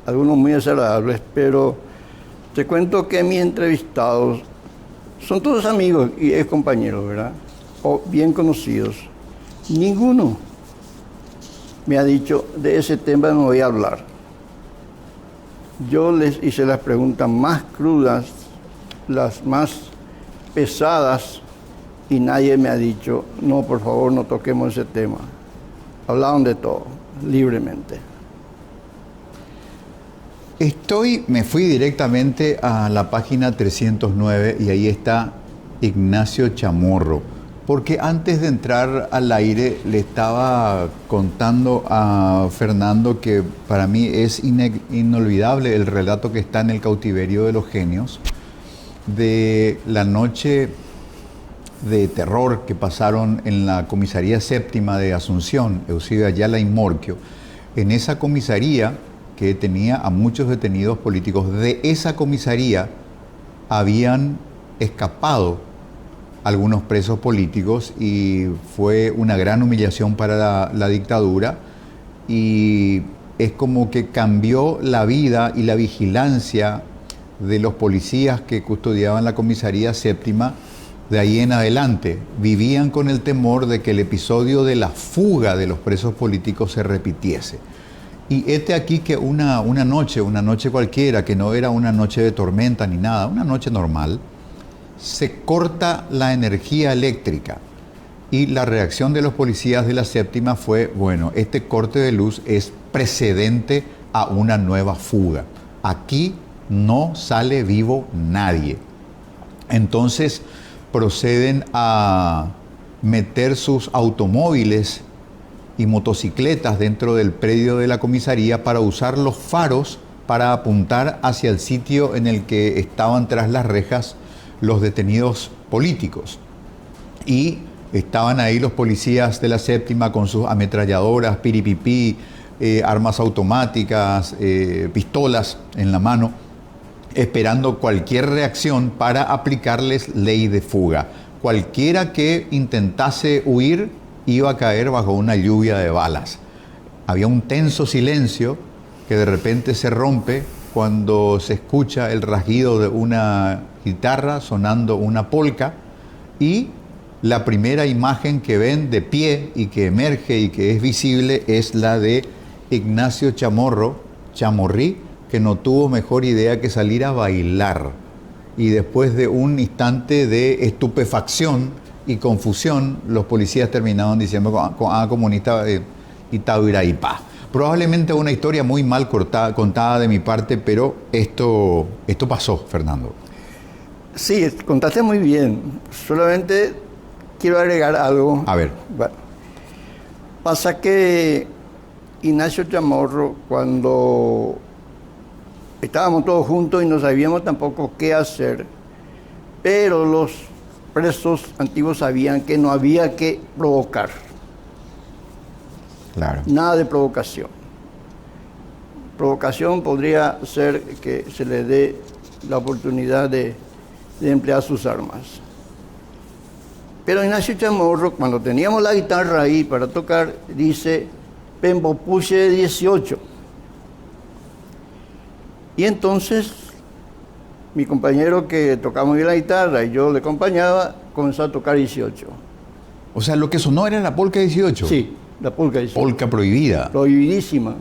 E: Algunos muy desagradables, pero te cuento que mis entrevistados son todos amigos y ex compañeros, ¿verdad? O bien conocidos. Ninguno me ha dicho, de ese tema no voy a hablar. Yo les hice las preguntas más crudas, las más pesadas, y nadie me ha dicho, no, por favor, no toquemos ese tema. Hablaron de todo, libremente.
A: Me fui directamente a la página 309 y ahí está Ignacio Chamorro, porque antes de entrar al aire le estaba contando a Fernando que para mí es inolvidable el relato que está en El cautiverio de los genios, de la noche de terror que pasaron en la comisaría séptima de Asunción, Eusebio Ayala y Morquio. En esa comisaría, que tenía a muchos detenidos políticos, de esa comisaría habían escapado algunos presos políticos y fue una gran humillación para la dictadura, y es como que cambió la vida y la vigilancia de los policías que custodiaban la comisaría séptima. De ahí en adelante vivían con el temor de que el episodio de la fuga de los presos políticos se repitiese. Y aquí que una noche cualquiera, que no era una noche de tormenta ni nada, una noche normal, se corta la energía eléctrica. Y la reacción de los policías de la séptima fue, bueno, este corte de luz es precedente a una nueva fuga. Aquí no sale vivo nadie. Entonces proceden a meter sus automóviles y motocicletas dentro del predio de la comisaría para usar los faros para apuntar hacia el sitio en el que estaban tras las rejas los detenidos políticos. Y estaban ahí los policías de la séptima con sus ametralladoras, piripipí, armas automáticas, pistolas en la mano, esperando cualquier reacción para aplicarles ley de fuga. Cualquiera que intentase huir iba a caer bajo una lluvia de balas. Había un tenso silencio que de repente se rompe cuando se escucha el rasguido de una guitarra sonando una polca, y la primera imagen que ven de pie y que emerge y que es visible es la de Ignacio Chamorrí, que no tuvo mejor idea que salir a bailar. Y después de un instante de estupefacción y confusión, los policías terminaron diciendo comunista y Tahuirahipá. Probablemente una historia muy mal contada de mi parte, pero esto pasó, Fernando.
E: Sí, contaste muy bien. Solamente quiero agregar algo.
A: A ver.
E: Bueno, pasa que Ignacio Chamorro, cuando estábamos todos juntos y no sabíamos tampoco qué hacer, pero los presos antiguos sabían que no había que provocar.
A: Claro.
E: Nada de provocación. Provocación podría ser que se le dé la oportunidad de emplear sus armas. Pero Ignacio Chamorro, cuando teníamos la guitarra ahí para tocar, dice, Pembopuche 18. Y entonces, mi compañero que tocaba muy bien la guitarra y yo le acompañaba, comenzó a tocar 18.
A: O sea, lo que sonó era la polca 18.
E: Sí, la polca 18.
A: Polca prohibida.
E: Prohibidísima.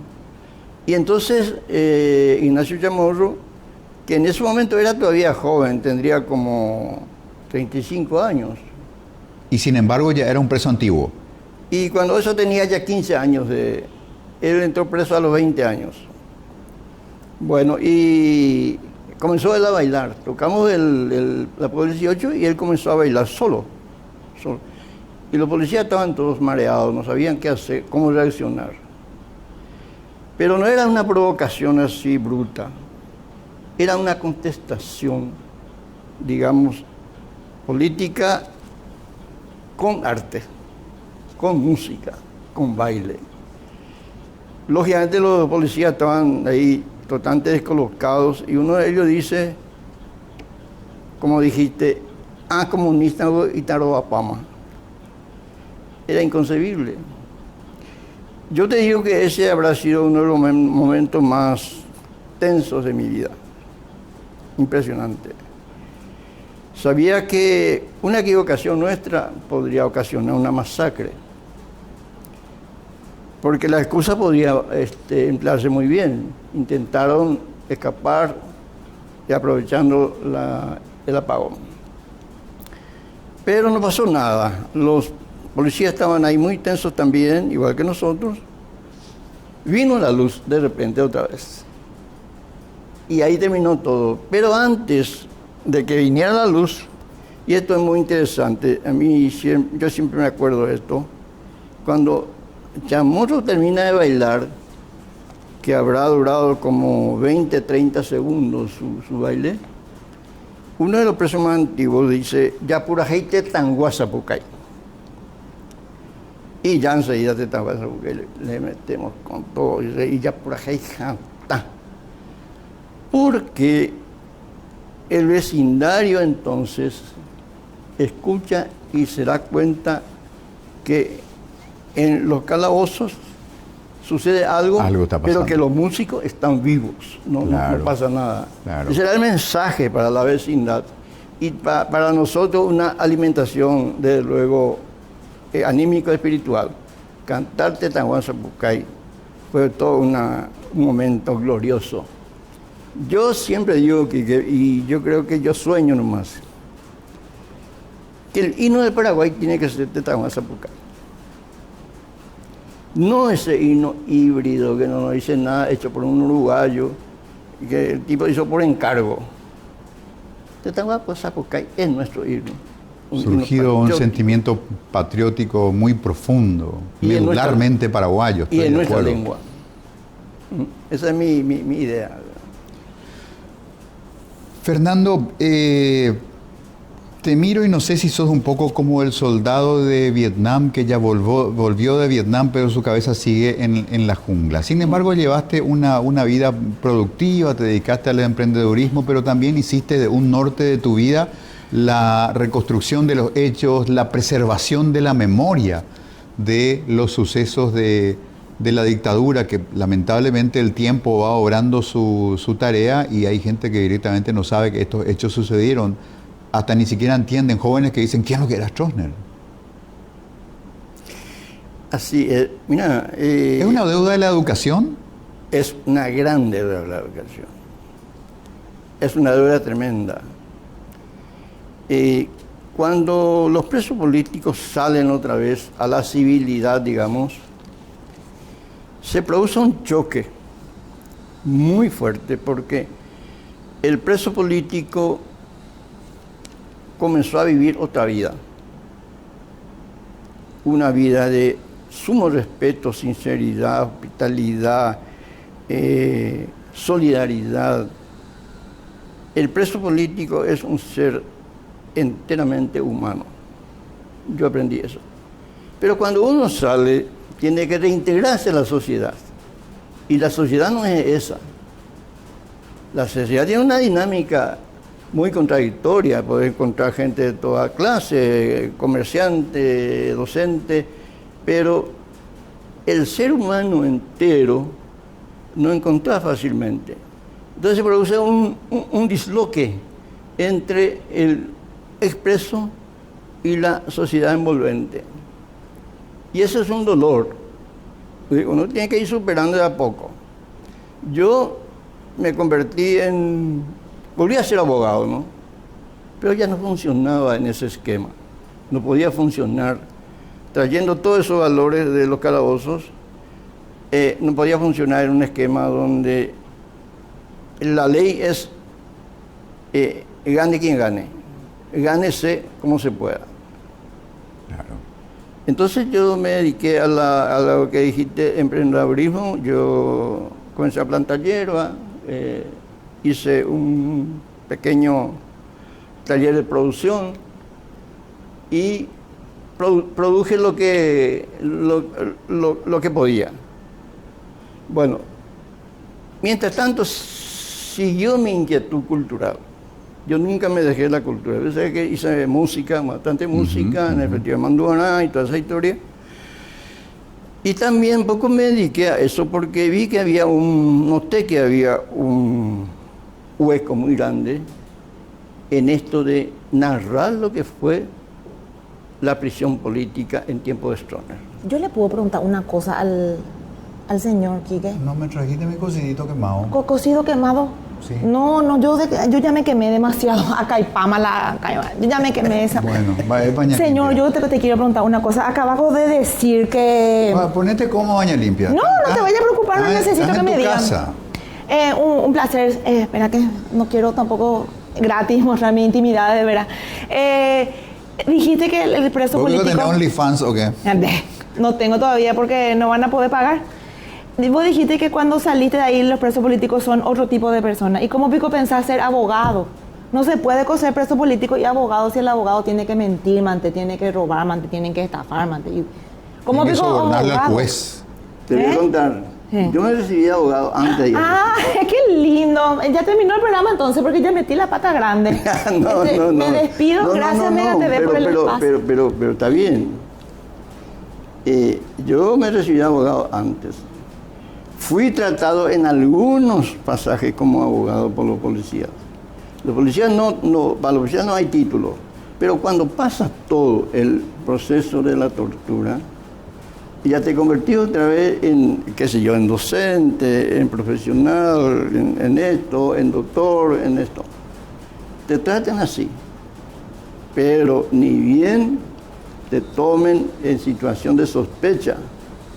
E: Y entonces Ignacio Chamorro, que en ese momento era todavía joven, tendría como 35 años.
A: Y sin embargo ya era un preso antiguo.
E: Y cuando eso tenía ya 15 años, él entró preso a los 20 años. Bueno, y comenzó él a bailar. Tocamos la polca 18 y él comenzó a bailar solo. Y los policías estaban todos mareados, no sabían qué hacer, cómo reaccionar. Pero no era una provocación así bruta, era una contestación, digamos, política con arte, con música, con baile. Lógicamente los policías estaban ahí totalmente descolocados y uno de ellos dice, como dijiste, comunista y tarobapama. Era inconcebible. Yo te digo que ese habrá sido uno de los momentos más tensos de mi vida. Impresionante. Sabía que una equivocación nuestra podría ocasionar una masacre. Porque la excusa podía emplearse muy bien. Intentaron escapar y aprovechando el apagón. Pero no pasó nada. Los policías estaban ahí muy tensos también, igual que nosotros. Vino la luz de repente otra vez. Y ahí terminó todo. Pero antes de que viniera la luz, y esto es muy interesante, yo siempre me acuerdo de esto, cuando Chamorro termina de bailar, que habrá durado como 20, 30 segundos su baile, uno de los presos más antiguos dice, Yapurajeite Tanguazapucay. Y ya enseguida le metemos con todo y ya por ahí janta. Porque el vecindario entonces escucha y se da cuenta que en los calabozos sucede algo pero que los músicos están vivos, no pasa nada. Claro. Ese era el mensaje para la vecindad y para nosotros una alimentación, desde luego, anímico espiritual. Cantar Tetanguazapucay fue todo un momento glorioso. Yo siempre digo y yo creo que yo sueño nomás, que el himno del Paraguay tiene que ser Tetanguazapucay. No ese himno híbrido que no nos dice nada, hecho por un uruguayo, que el tipo hizo por encargo. Tetanguazapucay es nuestro himno.
A: Surgido un sentimiento patriótico muy profundo, medularmente paraguayo.
E: Y en nuestra lengua. Esa es mi idea.
A: Fernando, te miro y no sé si sos un poco como el soldado de Vietnam que ya volvió de Vietnam, pero su cabeza sigue en la jungla. Sin embargo, llevaste una vida productiva, te dedicaste al emprendedurismo, pero también hiciste de un norte de tu vida la reconstrucción de los hechos, la preservación de la memoria de los sucesos de la dictadura, que lamentablemente el tiempo va obrando su tarea y hay gente que directamente no sabe que estos hechos sucedieron. Hasta ni siquiera entienden, jóvenes que dicen, ¿quién es lo que era Stroessner?
E: Así es. Mira,
A: ¿es una deuda de la educación?
E: Es una gran deuda de la educación. Es una deuda tremenda. Cuando los presos políticos salen otra vez a la civilidad, digamos, se produce un choque muy fuerte porque el preso político comenzó a vivir otra vida. una vida de sumo respeto, sinceridad, hospitalidad, solidaridad. El preso político es un ser enteramente humano. Yo aprendí eso. Pero cuando uno sale, tiene que reintegrarse a la sociedad. Y la sociedad no es esa. La sociedad tiene una dinámica muy contradictoria. Puedes encontrar gente de toda clase, comerciante, docente, pero el ser humano entero no encontrás fácilmente. Entonces se produce un disloque entre el expreso y la sociedad envolvente. Y ese es un dolor. Uno tiene que ir superando de a poco. Yo me volví a ser abogado, ¿no? Pero ya no funcionaba en ese esquema. No podía funcionar. Trayendo todos esos valores de los calabozos, no podía funcionar en un esquema donde la ley es gane quien gane. Gánese como se pueda.
A: Claro.
E: Entonces yo me dediqué a lo que dijiste, emprendedurismo. Yo comencé a plantar hierba, hice un pequeño taller de producción y produje lo que podía. Bueno, mientras tanto siguió mi inquietud cultural. Yo nunca me dejé la cultura. Yo sé que hice música, bastante música, en el Festival Manduana y toda esa historia. Y también poco me dediqué a eso porque vi que noté que había un hueco muy grande en esto de narrar lo que fue la prisión política en tiempo de Stroessner.
D: Yo le puedo preguntar una cosa al señor Quique.
A: No me trajiste mi cocidito quemado.
D: ¿Cocido quemado?
A: Sí.
D: No, yo ya me quemé demasiado. Acá hay pama, yo ya me quemé esa.
A: Bueno, es baña
D: Señor,
A: limpia.
D: yo te quiero preguntar una cosa. Acabas de decir que...
A: Ponete como baña limpia.
D: No te vayas a preocupar, no necesito que me digan.
A: Casa.
D: Un placer. Espera que no quiero tampoco gratis mostrar mi intimidad, de verdad. Dijiste que el preso
A: ¿Vos
D: político...
A: tenés OnlyFans o qué?
D: No tengo todavía porque no van a poder pagar. Vos dijiste que cuando saliste de ahí los presos políticos son otro tipo de personas. ¿Y cómo pico pensás ser abogado? No se puede ser preso político y abogado si el abogado tiene que mentir, tiene que robar, tiene que estafar, ¿Cómo
A: Tiene que
D: pico
A: sobornarle al
D: abogado?
A: juez.
E: Te voy a contar.
D: Sí.
E: Yo me recibí de abogado antes de ir.
D: Ah, qué lindo. Ya terminó el programa entonces porque ya metí la pata grande.
E: No.
D: Me despido. Gracias, Mega TV, por el espacio.
E: Pero está bien. Yo me recibí de abogado antes. Fui tratado en algunos pasajes como abogado por los policías. Los policías para los policías no hay título, pero cuando pasas todo el proceso de la tortura, ya te convertís otra vez en, qué sé yo, en docente, en profesional, en esto, en doctor, en esto. Te tratan así, pero ni bien te tomen en situación de sospecha,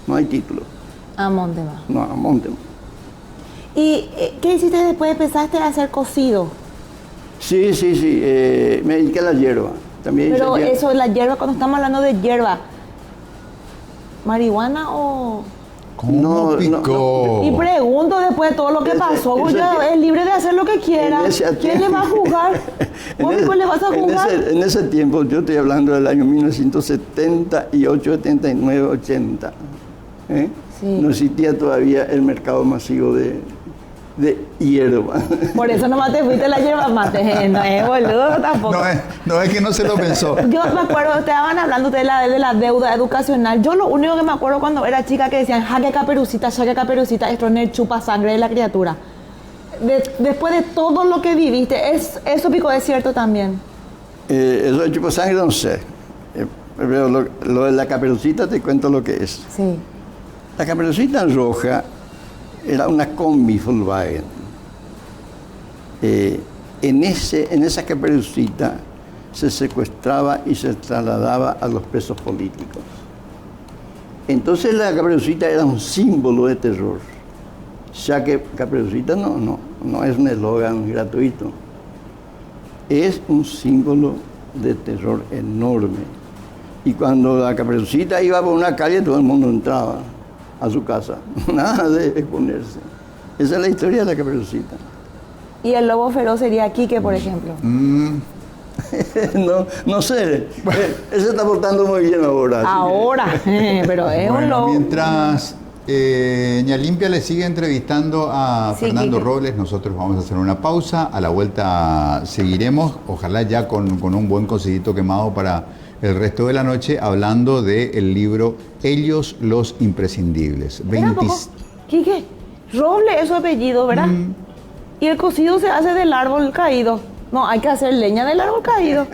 E: no hay título.
D: A Montema.
E: No, a Montema.
D: ¿Y qué hiciste después? ¿Empezaste a hacer cocido?
E: Sí. Me dediqué a la hierba. También
D: Pero
E: hice
D: eso, la hierba, cuando estamos hablando de hierba, ¿marihuana o...?
A: ¿Cómo picó?
D: Y pregunto después de todo lo que pasó, es libre de hacer lo que quiera. ¿Quién le va a juzgar? ¿Vos le vas a juzgar?
E: En ese tiempo, yo estoy hablando del año 1978, 79, 80.
D: Sí.
E: No existía todavía el mercado masivo de hierba.
D: Por eso nomás te fuiste a la hierba mate, no es boludo tampoco.
A: No es que no se lo pensó.
D: Yo me acuerdo, estaban hablando de la deuda educacional. Yo lo único que me acuerdo cuando era chica que decían, jaque caperucita, Stroessner chupa sangre de la criatura. Después de todo lo que viviste, eso pico es cierto también.
E: Eso de chupa sangre no sé. Pero lo de la caperucita te cuento lo que es.
D: Sí.
E: La caperucita roja era una combi Volkswagen. En esa caperucita se secuestraba y se trasladaba a los presos políticos. Entonces la caperucita era un símbolo de terror, ya que caperucita no es un eslogan gratuito, es un símbolo de terror enorme. Y cuando la Caperucita iba por una calle, todo el mundo entraba a su casa. Nada de exponerse. Esa es la historia de la Caperucita.
D: Y el lobo feroz sería Quique, por ejemplo.
E: No sé. Él se está portando muy bien ahora.
D: Ahora, pero es un
A: Bueno,
D: lobo.
A: mientras Ña Limpia le sigue entrevistando a
D: Sí,
A: Fernando
D: Quique.
A: Robles, nosotros vamos a hacer una pausa. A la vuelta seguiremos, ojalá ya con un buen cocidito quemado para el resto de la noche, hablando del libro Ellos los Imprescindibles.
D: Espera un poco. Quique, Roble es su apellido, ¿verdad? Y el cocido se hace del árbol caído. No, hay que hacer leña del árbol caído.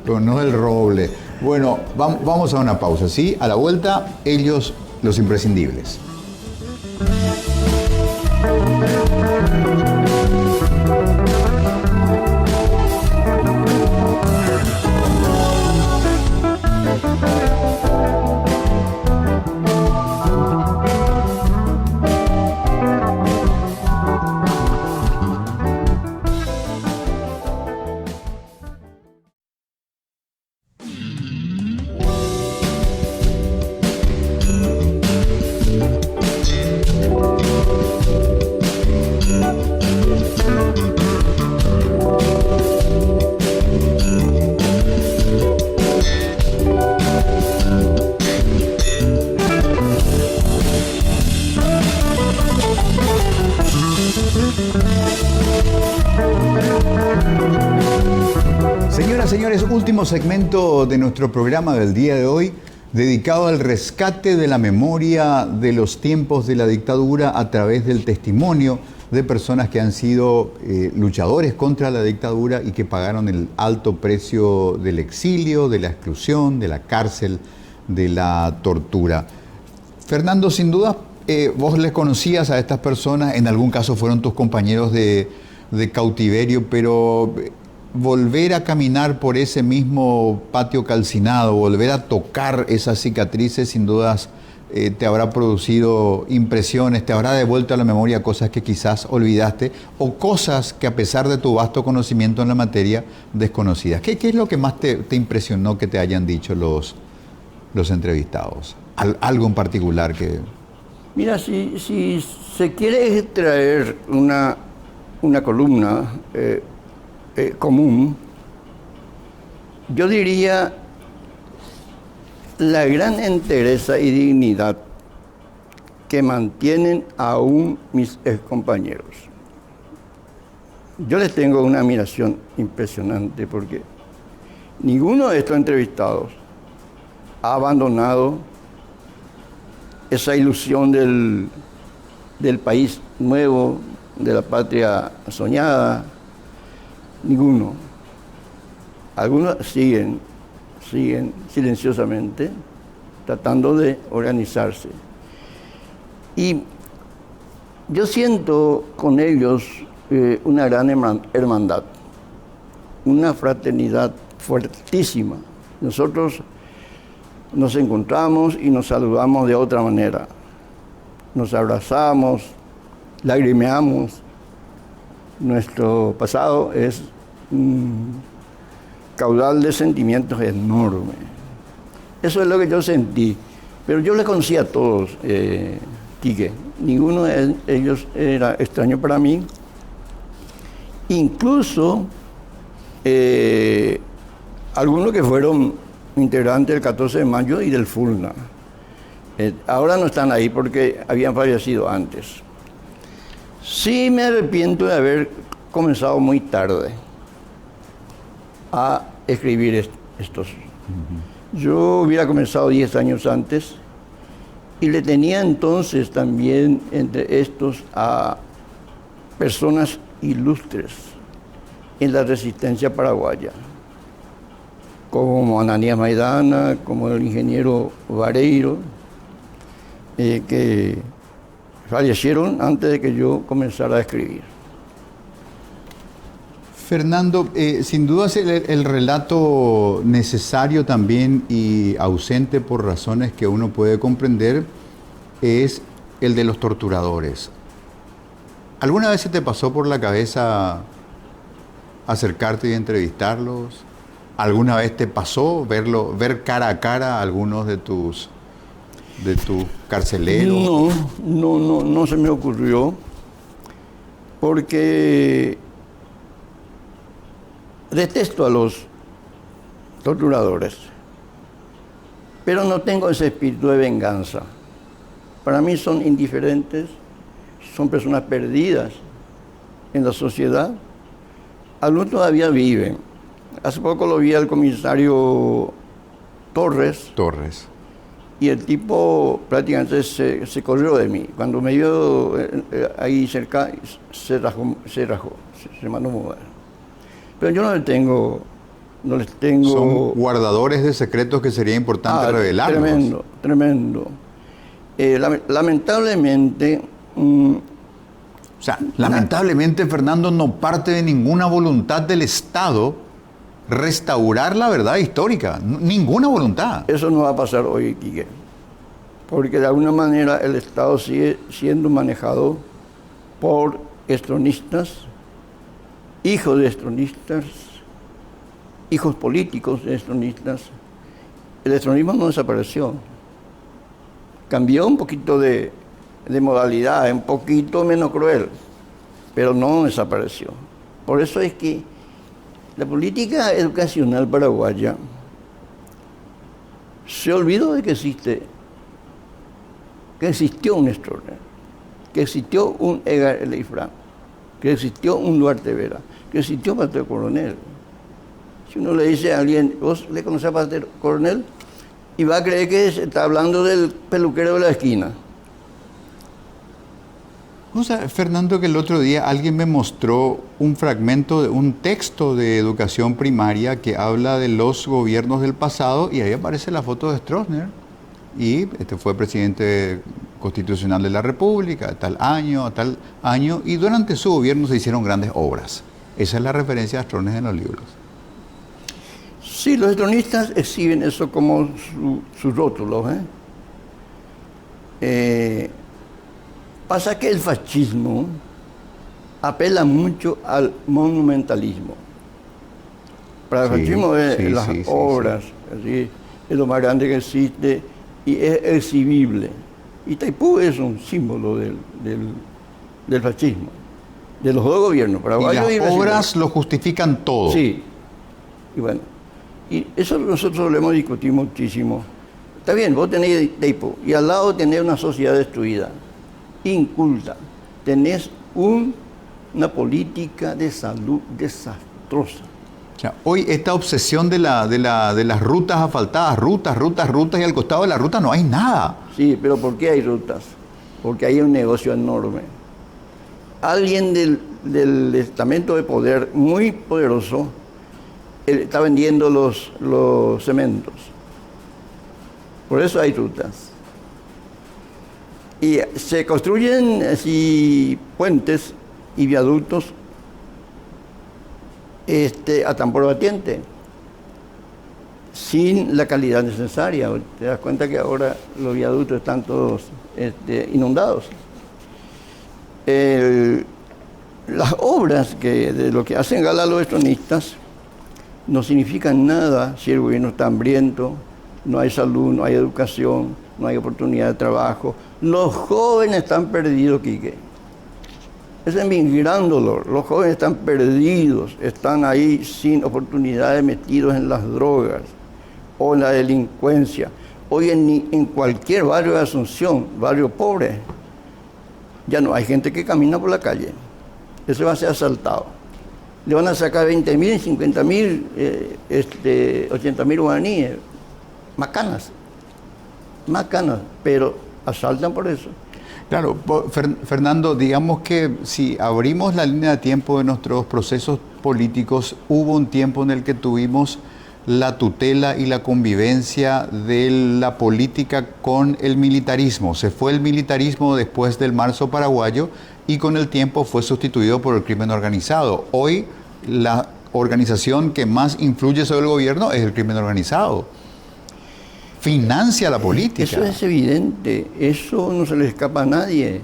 A: Pero no el roble. Bueno, vamos a una pausa, ¿sí? A la vuelta, Ellos los Imprescindibles. Señoras, señores, último segmento de nuestro programa del día de hoy, dedicado al rescate de la memoria de los tiempos de la dictadura a través del testimonio de personas que han sido luchadores contra la dictadura y que pagaron el alto precio del exilio, de la exclusión, de la cárcel, de la tortura. Fernando, sin duda, vos les conocías a estas personas, en algún caso fueron tus compañeros de cautiverio, pero volver a caminar por ese mismo patio calcinado, volver a tocar esas cicatrices, sin dudas te habrá producido impresiones, te habrá devuelto a la memoria cosas que quizás olvidaste o cosas que, a pesar de tu vasto conocimiento en la materia, desconocidas. ¿Qué es lo que más te impresionó que te hayan dicho los entrevistados? Algo en particular que...
E: Mira, si se quiere extraer una columna común, yo diría la gran entereza y dignidad que mantienen aún mis excompañeros. Yo les tengo una admiración impresionante porque ninguno de estos entrevistados ha abandonado esa ilusión del país nuevo, de la patria soñada. Ninguno. Algunos siguen silenciosamente tratando de organizarse. Y yo siento con ellos una gran hermandad, una fraternidad fuertísima. Nosotros nos encontramos y nos saludamos de otra manera. Nos abrazamos, lagrimeamos. Nuestro pasado es un caudal de sentimientos enorme. Eso es lo que yo sentí. Pero yo les conocí a todos, Quique. Ninguno de ellos era extraño para mí. Incluso algunos que fueron integrantes del 14 de mayo y del FULNA. Ahora no están ahí porque habían fallecido antes. Sí me arrepiento de haber comenzado muy tarde a escribir estos. Yo hubiera comenzado 10 años antes y le tenía entonces también entre estos a personas ilustres en la resistencia paraguaya, como Ananías Maidana, como el ingeniero Vareiro, que fallecieron antes de que yo comenzara a escribir.
A: Fernando, sin duda el relato necesario también y ausente por razones que uno puede comprender es el de los torturadores. ¿Alguna vez se te pasó por la cabeza acercarte y entrevistarlos? ¿Alguna vez te pasó ver cara a cara a algunos de tus carceleros?
E: No se me ocurrió, porque detesto a los torturadores, pero no tengo ese espíritu de venganza. Para mí son indiferentes, son personas perdidas en la sociedad. Algunos todavía viven. Hace poco lo vi al comisario Torres. Y el tipo prácticamente se corrió de mí. Cuando me vio ahí cerca, se mandó a mover. Pero yo no les tengo...
A: Son guardadores de secretos que sería importante revelarlos.
E: Tremendo. Lamentablemente...
A: O sea, lamentablemente, Fernando, no parte de ninguna voluntad del Estado restaurar la verdad histórica. Ninguna voluntad.
E: Eso no va a pasar hoy, Quique. Porque de alguna manera el Estado sigue siendo manejado por estronistas, hijos de estronistas, hijos políticos de estronistas. El estronismo no desapareció. Cambió un poquito de modalidad, un poquito menos cruel, pero no desapareció. Por eso es que la política educacional paraguaya se olvidó de que existió un Stroessner, que existió un Edgar Eleifran, que existió un Duarte Vera, que existió Pastor Coronel. Si uno le dice a alguien, ¿vos le conocés a Pastor Coronel? Y va a creer que se está hablando del peluquero de la esquina.
A: O sea, Fernando, que el otro día alguien me mostró un fragmento de un texto de educación primaria que habla de los gobiernos del pasado y ahí aparece la foto de Stroessner. Y este fue presidente constitucional de la República, a tal año, y durante su gobierno se hicieron grandes obras. Esa es la referencia a Stroessner en los libros.
E: Sí, los estronistas exhiben eso como sus rótulos. Pasa que el fascismo apela mucho al monumentalismo. Para el fascismo es las obras, así, es lo más grande que existe y es exhibible. Y Itaipú es un símbolo del fascismo, de los dos gobiernos, paraguayo
A: y las obras lo justifican todo.
E: Sí, y bueno, y eso nosotros lo hemos discutido muchísimo. Está bien, vos tenés Itaipú y al lado tenés una sociedad destruida, inculta, tenés una política de salud desastrosa.
A: O sea, hoy esta obsesión de las rutas asfaltadas, rutas, y al costado de la ruta no hay nada.
E: Sí, pero ¿por qué hay rutas? Porque hay un negocio enorme. Alguien del estamento de poder muy poderoso está vendiendo los cementos. Por eso hay rutas. Y se construyen así puentes y viaductos a tambor batiente, sin la calidad necesaria. Te das cuenta que ahora los viaductos están todos inundados. Las obras de lo que hacen gala los estronistas no significan nada si el gobierno está hambriento, no hay salud, no hay educación, no hay oportunidad de trabajo. Los jóvenes están perdidos, Quique. Ese es mi gran dolor. Los jóvenes están perdidos, están ahí sin oportunidades, metidos en las drogas o en la delincuencia. Hoy en cualquier barrio de Asunción, barrio pobre, ya no hay gente que camina por la calle. Ese va a ser asaltado. Le van a sacar 20.000, 50.000, 80.000 guaraníes. Macanas, pero asaltan por eso.
A: Claro, Fernando, digamos que si abrimos la línea de tiempo de nuestros procesos políticos, hubo un tiempo en el que tuvimos la tutela y la convivencia de la política con el militarismo. Se fue el militarismo después del marzo paraguayo y con el tiempo fue sustituido por el crimen organizado. Hoy la organización que más influye sobre el gobierno es el crimen organizado. Financia la política.
E: Eso es evidente, eso no se le escapa a nadie.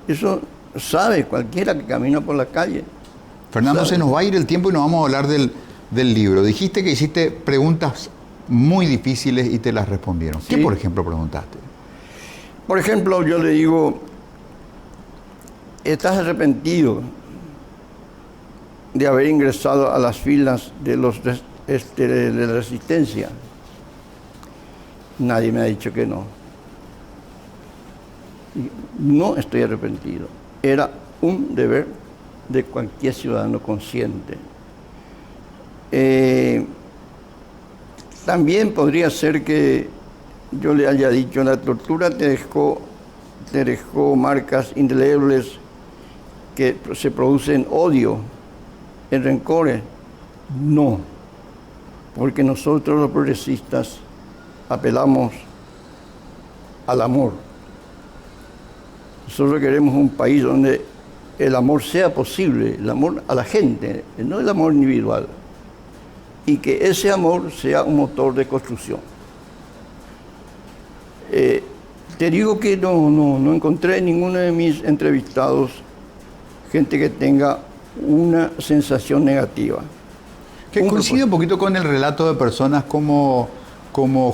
E: Eso sabe cualquiera que camina por la calle.
A: Fernando, se nos va a ir el tiempo y nos vamos a hablar del libro. Dijiste que hiciste preguntas muy difíciles y te las respondieron. ¿Qué,
E: Sí.
A: por ejemplo, preguntaste?
E: Por ejemplo, yo le digo, ¿estás arrepentido de haber ingresado a las filas de de la resistencia? Nadie me ha dicho que no. Y no estoy arrepentido. Era un deber de cualquier ciudadano consciente. También podría ser que yo le haya dicho, la tortura te dejó marcas indelebles que se producen odio, en rencores. No, porque nosotros los progresistas apelamos al amor. Nosotros queremos un país donde el amor sea posible, el amor a la gente, no el amor individual. Y que ese amor sea un motor de construcción. Te digo que no encontré en ninguno de mis entrevistados gente que tenga una sensación negativa.
A: Que coincide un poquito con el relato de personas como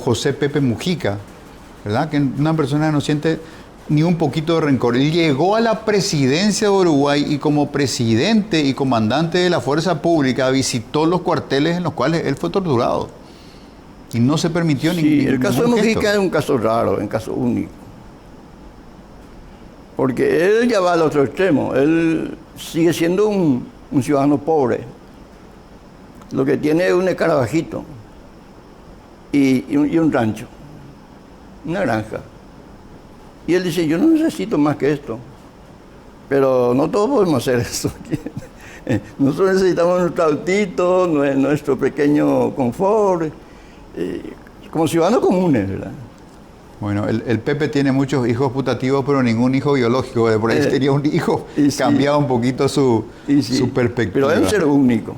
A: José Pepe Mujica, ¿verdad? Que una persona no siente ni un poquito de rencor. Él llegó a la presidencia de Uruguay y como presidente y comandante de la fuerza pública visitó los cuarteles en los cuales él fue torturado. Y no se permitió
E: Sí, el caso de
A: ningún gesto.
E: Mujica es un caso raro, un caso único. Porque él ya va al otro extremo. Él sigue siendo un ciudadano pobre. Lo que tiene es un escarabajito y un rancho, una granja. Y él dice, yo no necesito más que esto. Pero no todos podemos hacer eso. Nosotros necesitamos nuestro autito, nuestro pequeño confort, como ciudadanos comunes, ¿verdad?
A: Bueno, el Pepe tiene muchos hijos putativos, pero ningún hijo biológico. Por ahí sería un hijo.
E: y sí.
A: Cambiaba un poquito su
E: Sí,
A: perspectiva.
E: pero es un ser único.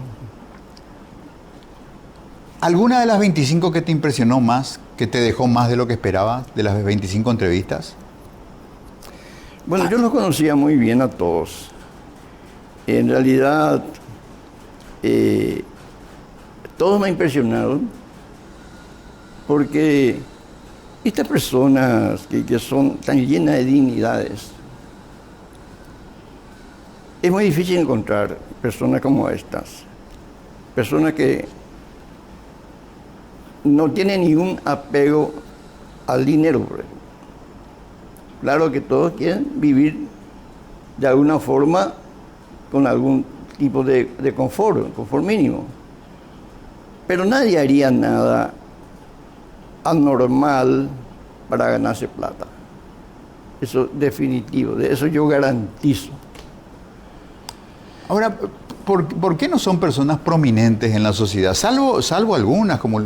A: ¿Alguna de las 25 que te impresionó más, que te dejó más de lo que esperaba, de las 25 entrevistas?
E: Bueno, yo los conocía muy bien a todos. En realidad, todos me impresionaron porque estas personas que son tan llenas de dignidades, es muy difícil encontrar personas como estas, personas que no tienen ningún apego al dinero. Claro que todos quieren vivir de alguna forma con algún tipo de confort mínimo. Pero nadie haría nada anormal para ganarse plata. Eso definitivo, de eso yo garantizo.
A: Ahora, ¿por qué no son personas prominentes en la sociedad? Salvo algunas, como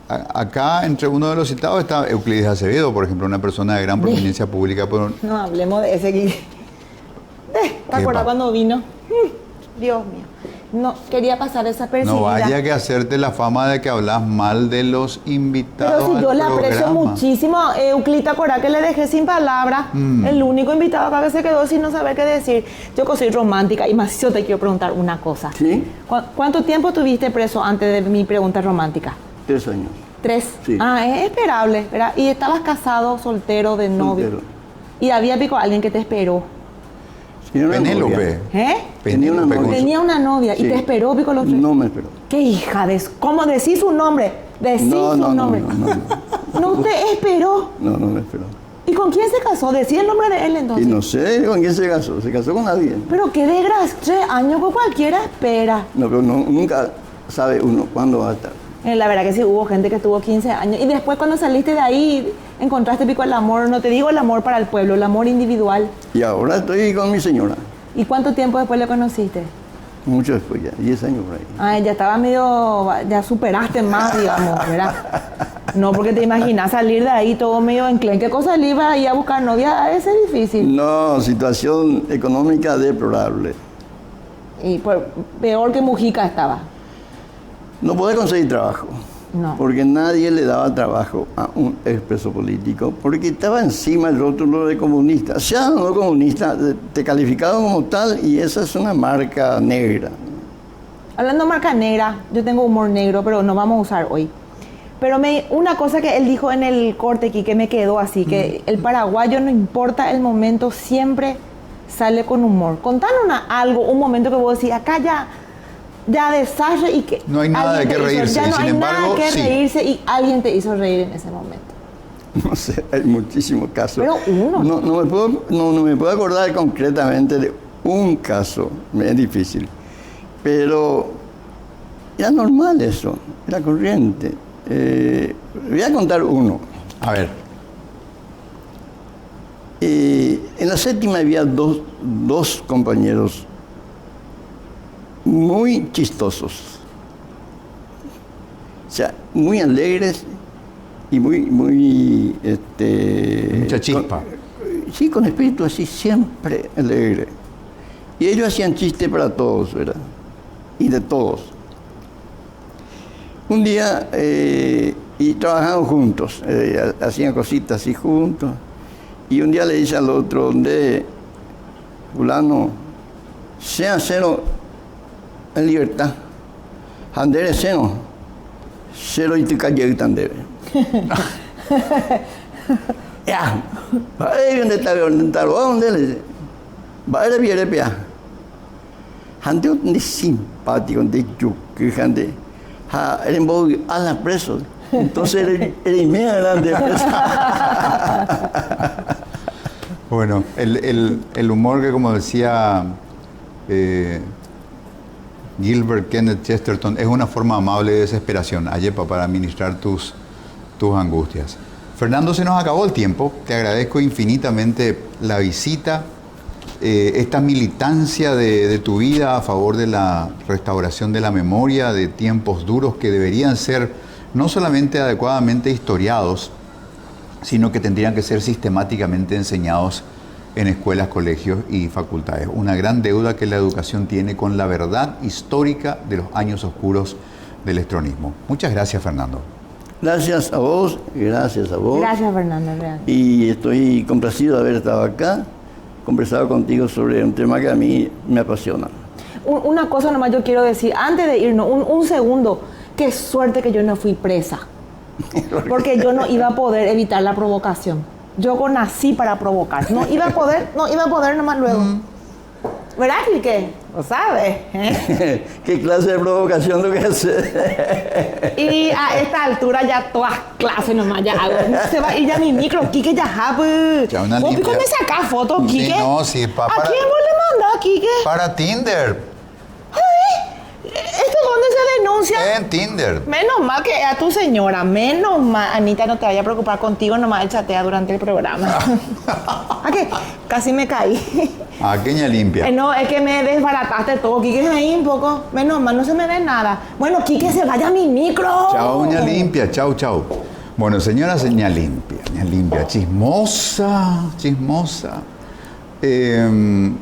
A: acá entre uno de los citados está Euclides Acevedo, por ejemplo, una persona de gran prominencia pública. Pero
D: No hablemos de ese que... ¿Te acuerdas cuando vino? Dios mío. No, quería pasar desapercibida.
A: no vaya que hacerte la fama de que hablas mal de los invitados.
D: Pero si yo
A: al
D: le aprecio
A: programa.
D: muchísimo, Euclid, ¿te acuerdas que le dejé sin palabras? El único invitado acá que se quedó sin no saber qué decir. Yo que soy romántica y más yo te quiero preguntar una cosa.
E: ¿Sí?
D: ¿Cuánto tiempo estuviste preso antes de mi pregunta romántica?
E: 3 años.
D: 3.
E: Sí.
D: Ah, es esperable, ¿verdad? ¿Y estabas casado, soltero, de novio?
E: Soltero.
D: ¿Y había pico alguien que te esperó?
E: Tenía una
A: Penélope.
E: novia.
D: ¿Eh?
E: Tenía una
A: Penélope
E: novia.
A: con su-
D: Tenía una novia y
E: Sí.
D: te esperó, pico los
E: No me esperó.
D: ¿Qué hija de... ¿Cómo decís su nombre? Decís su nombre. No te esperó.
E: No me esperó.
D: ¿Y con quién se casó? Decí el nombre de él
E: Y
D: entonces.
E: no sé con quién se casó con alguien.
D: Pero qué desgracia, 3 años que cualquiera espera.
E: No, pero nunca sabe uno cuándo va a estar.
D: La verdad que sí, hubo gente que estuvo 15 años. Y después cuando saliste de ahí, encontraste pico el amor. No te digo el amor para el pueblo, el amor individual.
E: Y ahora estoy con mi señora.
D: ¿Y cuánto tiempo después le conociste?
E: Mucho después ya, 10 años por ahí.
D: Ah, ya estaba medio... Ya superaste más, digamos, ¿verdad? No, porque te imaginas salir de ahí todo medio enclenque. ¿Qué cosa le iba a ir a buscar novia? Ese es difícil.
E: No, situación económica deplorable.
D: Y pues, peor que Mujica estaba.
E: No podía conseguir trabajo.
D: No.
E: Porque nadie le daba trabajo a un expreso político, porque estaba encima el rótulo de comunista. Sea o no comunista, te calificaban como tal y esa es una marca negra.
D: Hablando de marca negra, yo tengo humor negro, pero no vamos a usar hoy. Pero una cosa que él dijo en el corte aquí que me quedó así, que el paraguayo no importa el momento, siempre sale con humor. Contanos algo, un momento que vos decís, acá ya desastre y que...
A: No hay nada de qué reírse.
D: Ya no
A: Sin
D: hay
A: embargo,
D: nada que
A: sí.
D: reírse y alguien te hizo reír en ese momento.
E: No sé, hay muchísimos casos.
D: Pero uno.
E: No me puedo acordar concretamente de un caso, me es difícil. Pero era normal eso, era corriente. Voy a contar uno.
A: A ver.
E: En la séptima había dos compañeros muy chistosos. O sea, muy alegres y muy
A: Mucha chispa.
E: Con espíritu así, siempre alegre. Y ellos hacían chiste para todos, ¿verdad? Y de todos. Un día, y trabajaban juntos, hacían cositas así juntos. Y un día le dice al otro, fulano, sea cero en libertad. Andere seno, cero y te calle tan debe. Ya, ¿dónde está? ¿Dónde le dice? Va a ir pia. Hande un simpático, de yuque, hande. Era en Bogotá, a la preso. Entonces era media grande preso.
A: Bueno, el humor que, como decía Gilbert Kenneth Chesterton, es una forma amable de desesperación, Ayepa, para administrar tus angustias. Fernando, se nos acabó el tiempo. Te agradezco infinitamente la visita, esta militancia de tu vida a favor de la restauración de la memoria, de tiempos duros que deberían ser no solamente adecuadamente historiados, sino que tendrían que ser sistemáticamente enseñados en escuelas, colegios y facultades. Una gran deuda que la educación tiene con la verdad histórica de los años oscuros del estronismo. Muchas gracias, Fernando.
E: Gracias a vos, gracias a vos.
D: Gracias, Fernando. Realmente.
E: Y estoy complacido de haber estado acá, conversado contigo sobre un tema que a mí me apasiona.
D: Una cosa nomás yo quiero decir, antes de irnos, un segundo, qué suerte que yo no fui presa. Porque yo no iba a poder evitar la provocación. Yo nací para provocar. No iba a poder nomás luego. ¿Verdad, Quique? ¿Lo sabes?
E: ¿Qué clase de provocación lo que hace?
D: Y a esta altura ya todas clases nomás ya hago. Se va a ir ya mi micro, Quique, ya habe.
A: Ya una
D: ¿Vos
A: limpia.
D: me sacás fotos,
A: Sí,
D: Quique?
A: no, sí,
D: ¿A quién vos le mandás, Quique?
A: Para Tinder.
D: ¿Esto dónde se denuncia?
A: En Tinder.
D: Menos mal que a tu señora, menos mal, Anita, no te vaya a preocupar contigo, nomás él chatea durante el programa. ¿A qué? Casi me caí.
A: Aquella limpia.
D: No, es que me desbarataste todo, Quique, ahí un poco. Menos mal, no se me ve nada. Bueno, Quique, se vaya a mi micro.
A: Chao, uña limpia, chao, chao. Bueno, señora, uña limpia, chismosa.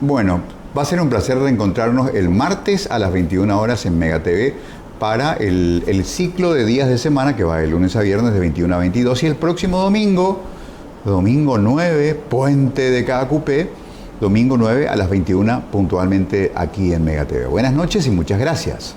A: Bueno, va a ser un placer reencontrarnos el martes a las 21 horas en Mega TV para el ciclo de días de semana que va de lunes a viernes de 21 a 22 y el próximo domingo 9, puente de Caacupé, domingo 9 a las 21 puntualmente aquí en Mega TV. Buenas noches y muchas gracias.